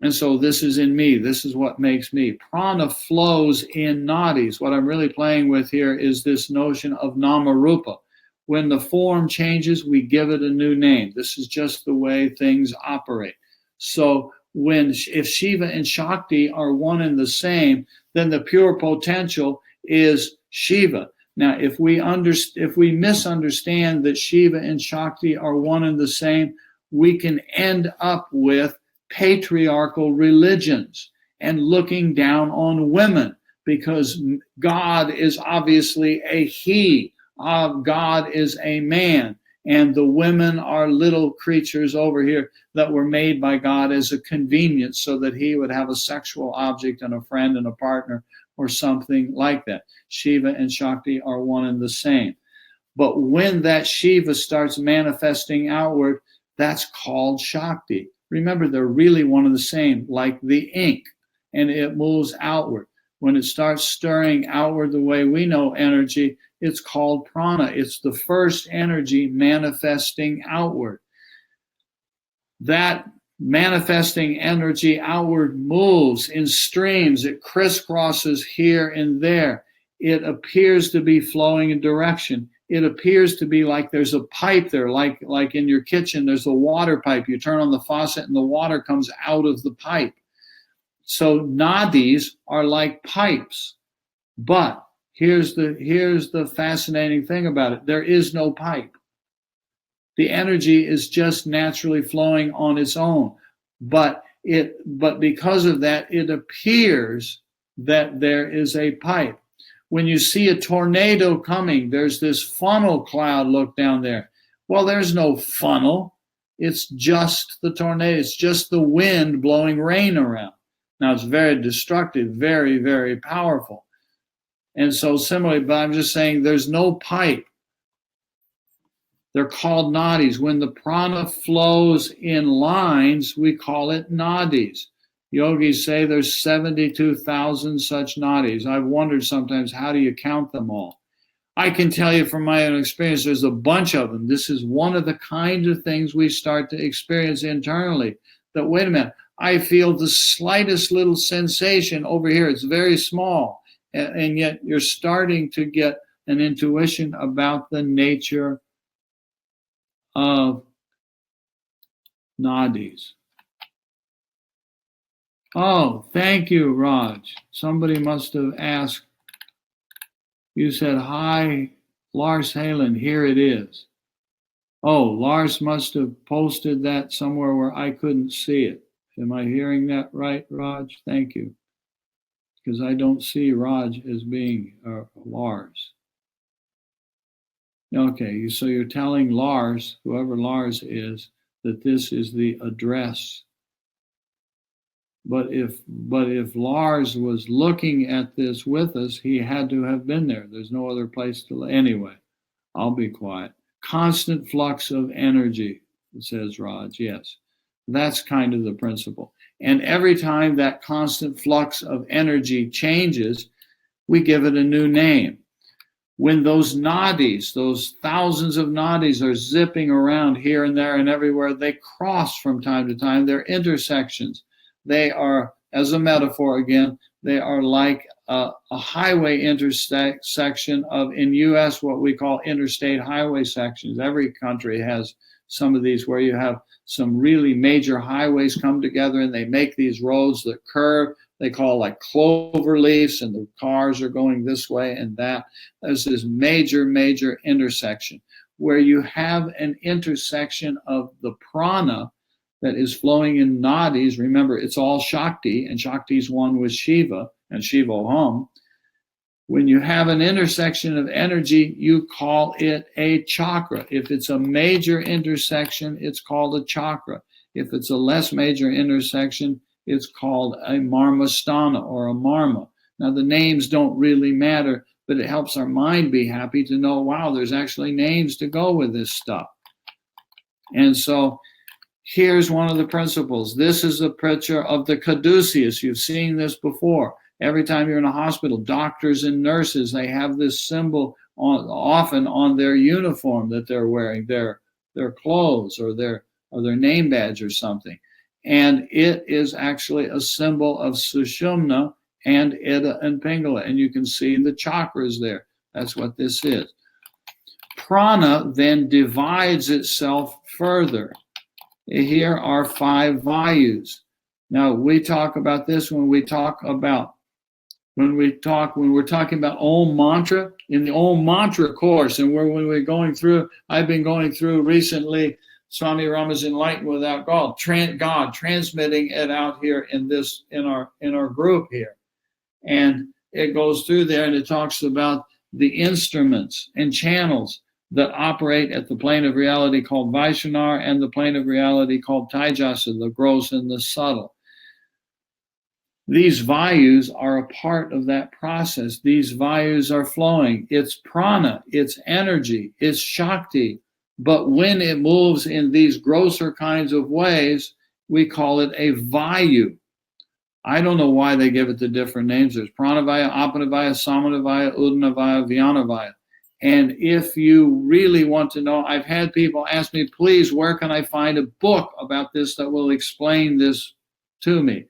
And so this is in me. This is what makes me. Prana flows in nadis. What I'm really playing with here is this notion of Namarupa. When the form changes, we give it a new name. This is just the way things operate. So if Shiva and Shakti are one and the same, then the pure potential is Shiva. Now, if we misunderstand that Shiva and Shakti are one and the same, we can end up with patriarchal religions and looking down on women, because God is obviously a he. God is a man, and the women are little creatures over here that were made by God as a convenience so that he would have a sexual object and a friend and a partner or something like that. Shiva and Shakti are one and the same. But when that Shiva starts manifesting outward, that's called Shakti. Remember, they're really one and the same, like the ink, and it moves outward. When it starts stirring outward the way we know energy, it's called Prana. It's the first energy manifesting outward. That manifesting energy outward moves in streams. It crisscrosses here and there. It appears to be flowing in direction. It appears to be like there's a pipe there, like in your kitchen, there's a water pipe. You turn on the faucet and the water comes out of the pipe. So nadis are like pipes. But here's the fascinating thing about it. There is no pipe. The energy is just naturally flowing on its own. But because of that, it appears that there is a pipe. When you see a tornado coming, there's this funnel cloud, look down there. Well, there's no funnel. It's just the tornado. It's just the wind blowing rain around. Now, it's very destructive, very, very powerful. And so similarly, but I'm just saying there's no pipe. They're called nadis. When the prana flows in lines, we call it nadis. Yogis say there's 72,000 such nadis. I've wondered sometimes, how do you count them all? I can tell you from my own experience, there's a bunch of them. This is one of the kinds of things we start to experience internally. That, wait a minute, I feel the slightest little sensation over here. It's very small. And yet you're starting to get an intuition about the nature of nadis. Oh, thank you, Raj. Somebody must have asked. You said, hi, Lars Halen, here it is. Oh, Lars must have posted that somewhere where I couldn't see it. Am I hearing that right, Raj? Thank you. Because I don't see Raj as being Lars. Okay, so you're telling Lars, whoever Lars is, that this is the address. But if Lars was looking at this with us, he had to have been there. There's no other place to. Anyway, I'll be quiet. Constant flux of energy, says Raj. Yes, that's kind of the principle. And every time that constant flux of energy changes, we give it a new name. When those nadis, those thousands of nadis are zipping around here and there and everywhere, they cross from time to time. They're intersections. They are, as a metaphor again, they are like a highway intersection of, in U.S., what we call interstate highway sections. Every country has some of these where you have some really major highways come together and they make these roads that curve. They call like clover leaves, and the cars are going this way and that. There's this major intersection where you have an intersection of the prana that is flowing in nadis. Remember, it's all Shakti, and Shakti is one with Shiva and Shiva Hum. When you have an intersection of energy, you call it a chakra. If it's a major intersection, it's called a chakra. If it's a less major intersection, it's called a marmasthana or a marma. Now, the names don't really matter, but it helps our mind be happy to know, wow, there's actually names to go with this stuff. And so here's one of the principles. This is a picture of the Caduceus. You've seen this before. Every time you're in a hospital, doctors and nurses, they have this symbol often on their uniform that they're wearing, their clothes or their name badge or something. And it is actually a symbol of Sushumna and Ida and Pingala. And you can see the chakras there. That's what this is. Prana then divides itself further. Here are 5 vayus. Now, we talk about this when we're talking about Om Mantra, in the Om Mantra course, and when we're going through, I've been going through recently, Swami Rama's Enlightened Without God, transmitting it out here in our group here. And it goes through there and it talks about the instruments and channels that operate at the plane of reality called Vaishnavar and the plane of reality called Taijasa, the gross and the subtle. These vayus are a part of that process. These vayus are flowing. It's prana, it's energy, it's Shakti. But when it moves in these grosser kinds of ways, we call it a vayu. I don't know why they give it the different names. There's pranavaya, apanavaya, samanavaya, udanavaya, vyanavaya. And if you really want to know, I've had people ask me, please, where can I find a book about this that will explain this to me?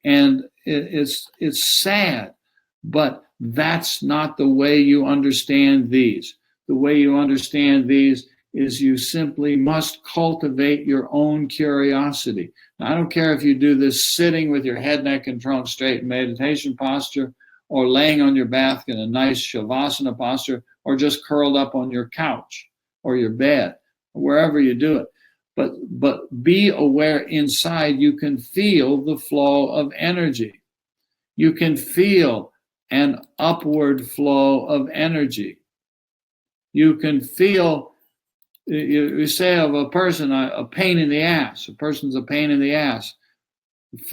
And it's sad, but that's not the way you understand these. The way you understand these is you simply must cultivate your own curiosity. Now, I don't care if you do this sitting with your head, neck, and trunk straight in meditation posture, or laying on your back in a nice shavasana posture, or just curled up on your couch or your bed, or wherever you do it. But be aware inside, you can feel the flow of energy. You can feel an upward flow of energy. You can feel, you say of a person, a pain in the ass. A person's a pain in the ass.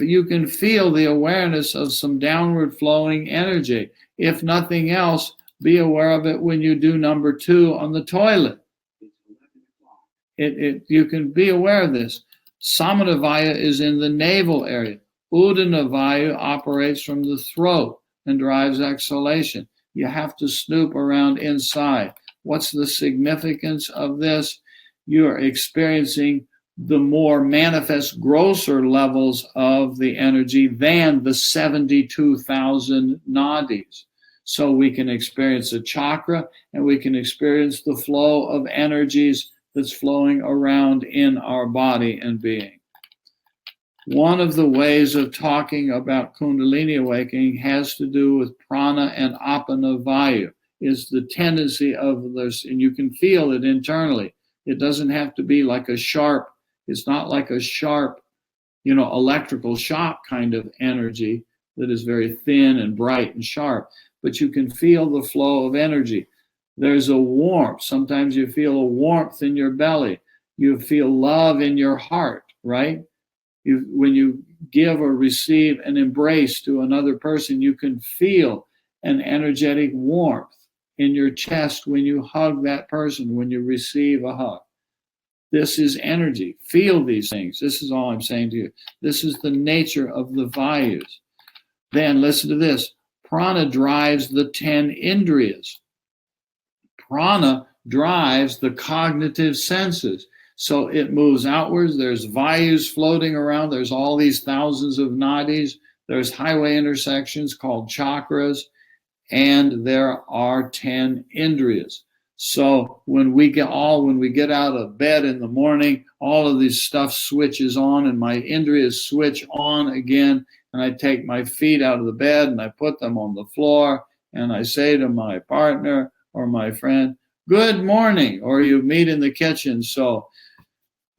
You can feel the awareness of some downward flowing energy. If nothing else, be aware of it when you do number 2 on the toilet. You can be aware of this. Samanavaya is in the navel area. Udanavaya operates from the throat and drives exhalation. You have to snoop around inside. What's the significance of this? You are experiencing the more manifest, grosser levels of the energy than the 72,000 nadis. So we can experience a chakra and we can experience the flow of energies that's flowing around in our body and being. One of the ways of talking about Kundalini awakening has to do with prana and apana vayu, is the tendency of this, and you can feel it internally. It doesn't have to be like a sharp, it's not like a sharp, electrical shock kind of energy that is very thin and bright and sharp, but you can feel the flow of energy. There's a warmth. Sometimes you feel a warmth in your belly. You feel love in your heart, right? When you give or receive an embrace to another person, you can feel an energetic warmth in your chest when you hug that person, when you receive a hug. This is energy. Feel these things. This is all I'm saying to you. This is the nature of the Vayus. Then listen to this. Prana drives the 10 Indriyas. Prana drives the cognitive senses. So it moves outwards. There's Vayus floating around. There's all these thousands of nadis. There's highway intersections called chakras. And there are 10 Indriyas. So when we get out of bed in the morning, all of this stuff switches on and my Indriyas switch on again. And I take my feet out of the bed and I put them on the floor and I say to my partner or my friend, good morning, or you meet in the kitchen. So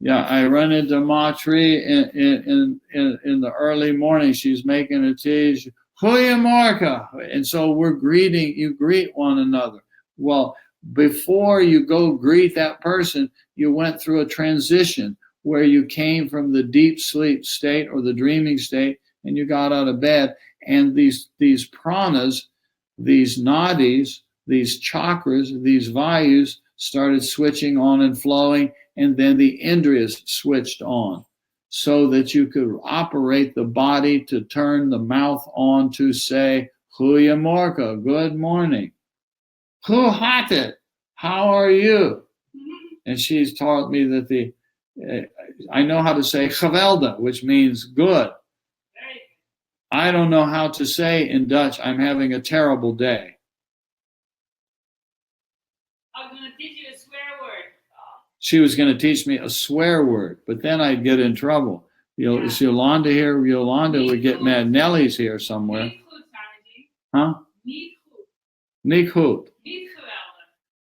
yeah, I run into Matri in the early morning. She's making a tea. Goeiemorgen. And so you greet one another. Well, before you go greet that person, you went through a transition where you came from the deep sleep state or the dreaming state and you got out of bed. And these pranas, these nadis, these chakras, these vayus started switching on and flowing. And then the Indriyas switched on so that you could operate the body to turn the mouth on to say, Goeiemorgen, good morning. Hoe gaat het? How are you? And she's taught me that I know how to say geweldig, which means good. I don't know how to say in Dutch, I'm having a terrible day. I'm going to teach you a swear word. She was going to teach me a swear word, but then I'd get in trouble. Is Yolanda here? Yolanda would get mad. Nellie's here somewhere. Huh? Niet goed.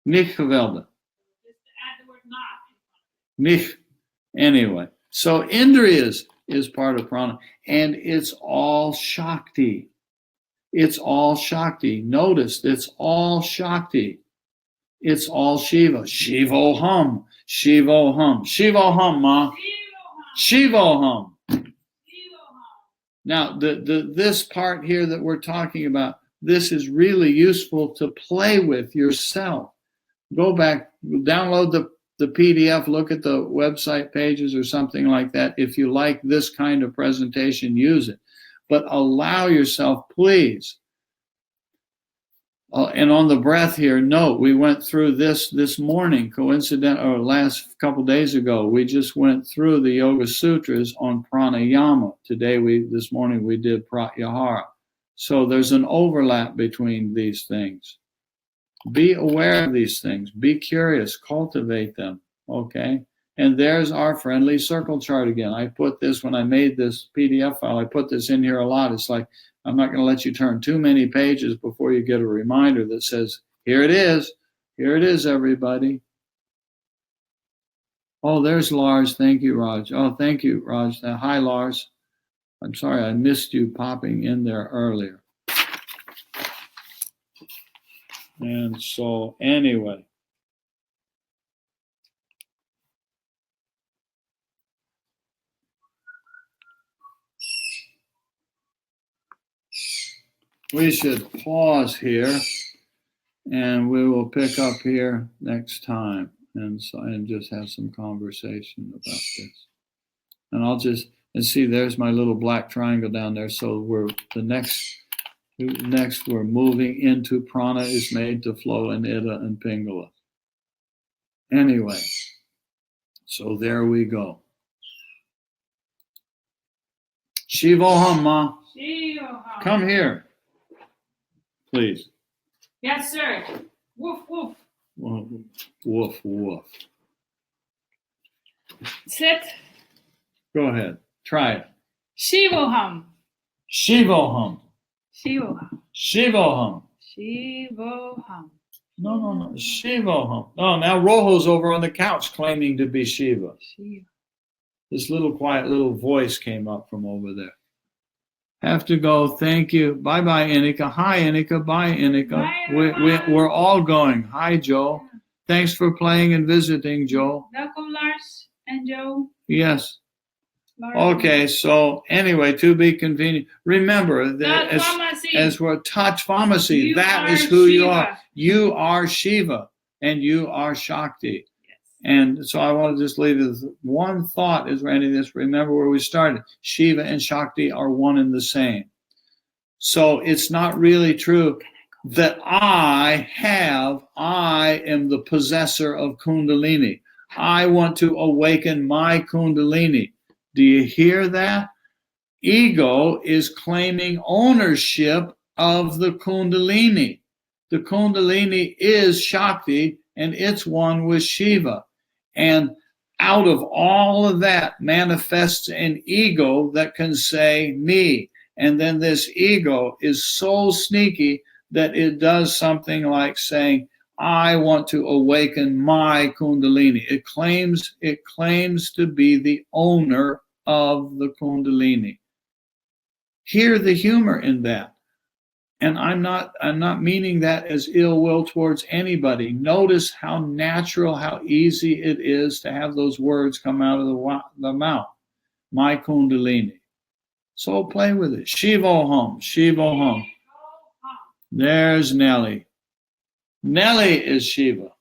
Niet geweldig. Just add the word not. Nicht. Anyway, so Indriyas is part of prana, and it's all Shakti. It's all Shakti. Notice, it's all Shakti. It's all Shiva. Shivoham. Shivoham. Shivoham, ma. Shivoham. Now, this part here that we're talking about, this is really useful to play with yourself. Go back, download the PDF, look at the website pages or something like that. If you like this kind of presentation, use it. But allow yourself, please. And on the breath here, note, we went through this morning, or last couple days ago, we just went through the Yoga Sutras on pranayama. This morning we did pratyahara. So there's an overlap between these things. Be aware of these things. Be curious. Cultivate them. Okay? And there's our friendly circle chart again. I put this, when I made this PDF file, I put this in here a lot. It's like, I'm not going to let you turn too many pages before you get a reminder that says, here it is. Here it is, everybody. Oh, there's Lars. Thank you, Raj. Oh, thank you, Raj. Hi, Lars. I'm sorry I missed you popping in there earlier. And so, anyway. We should pause here, and we will pick up here next time, and just have some conversation about this. And I'll just see. There's my little black triangle down there. So next we're moving into prana is made to flow in Ida and Pingala. Anyway, so there we go. Shivoham, Ma. Shivoham. Come here. Please. Yes, sir. Woof, woof. Woof, woof. Sit. Go ahead. Try it. Shivoham. Shivoham. Shivoham. Shivoham. Shivoham. No. Shivoham. Oh, now Rojo's over on the couch claiming to be Shiva. Shiva. This little quiet little voice came up from over there. Have to go. Thank you. Bye-bye, Inika. Hi, Inika. Bye, Inika. Bye, we're all going. Hi, Joe. Thanks for playing and visiting, Joe. Welcome, Lars and Joe. Yes. Lars. Okay, so anyway, to be convenient. Remember that as we're touch pharmacy, that is who Shiva. you are. You are Shiva and you are Shakti. Yes. And so I want to just leave you with one thought is ending this. Remember where we started. Shiva and Shakti are one and the same. So it's not really true that I am the possessor of Kundalini. I want to awaken my Kundalini. Do you hear that? Ego is claiming ownership of the Kundalini. The Kundalini is Shakti, and it's one with Shiva. And out of all of that manifests an ego that can say me. And then this ego is so sneaky that it does something like saying, I want to awaken my Kundalini. It claims to be the owner of the Kundalini. Hear the humor in that. And I'm not meaning that as ill will towards anybody. Notice how natural, how easy it is to have those words come out of the mouth. My Kundalini. So play with it. Shivoham, Shivoham. There's Nellie. Nellie is Shiva.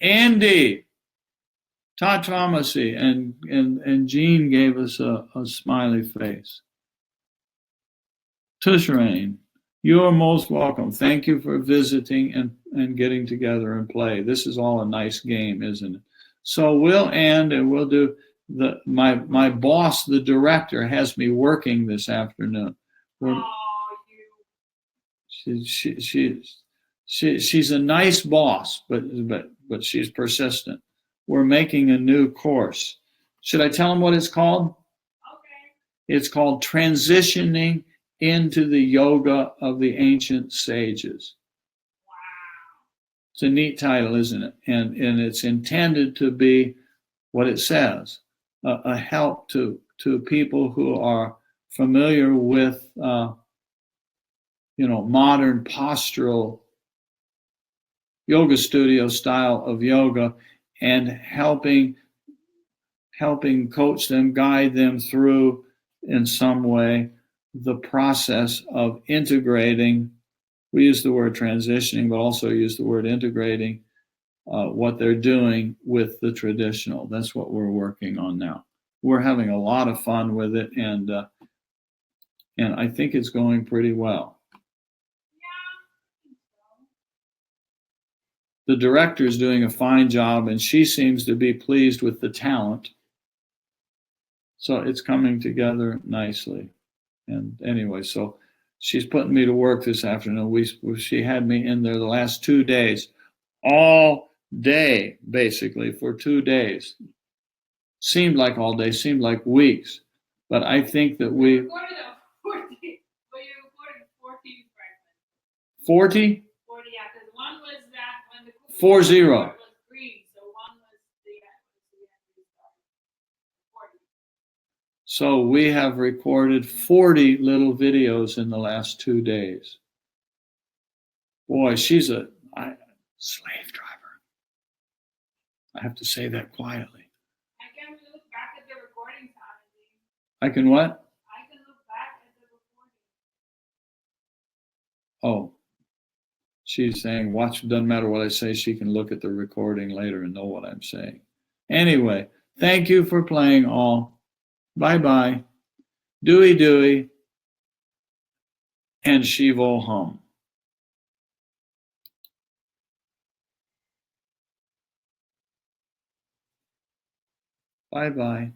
Indeed. Tatramasi. And Jean gave us a smiley face. Tushrain, you are most welcome. Thank you for visiting and getting together and play. This is all a nice game, isn't it? So we'll end and we'll do my boss, the director, has me working this afternoon. She's a nice boss, but she's persistent. We're making a new course. Should I tell them what it's called? Okay. It's called Transitioning into the Yoga of the Ancient Sages. Wow. It's a neat title, isn't it? And it's intended to be what it says, a help to people who are familiar with modern postural yoga studio style of yoga, and helping coach them, guide them through in some way the process of integrating. We use the word transitioning, but also use the word integrating what they're doing with the traditional. That's what we're working on now. We're having a lot of fun with it, and I think it's going pretty well. The director is doing a fine job, and she seems to be pleased with the talent. So it's coming together nicely. And anyway, so she's putting me to work this afternoon. She had me in there the last 2 days, all day, basically, for 2 days. Seemed like all day, seemed like weeks. But I think that we... You recorded 40 fragments. 40? 40, yeah, because one was that when the 40 was green, so one was the 40. So we have recorded 40 little videos in the last 2 days. Boy, she's a slave driver. I have to say that quietly. I can look back at the recording time. I can what? I can look back at the recording. Oh. She's saying, doesn't matter what I say, she can look at the recording later and know what I'm saying. Anyway, thank you for playing all. Bye-bye. Dewey, and Shivo Hum. Bye-bye.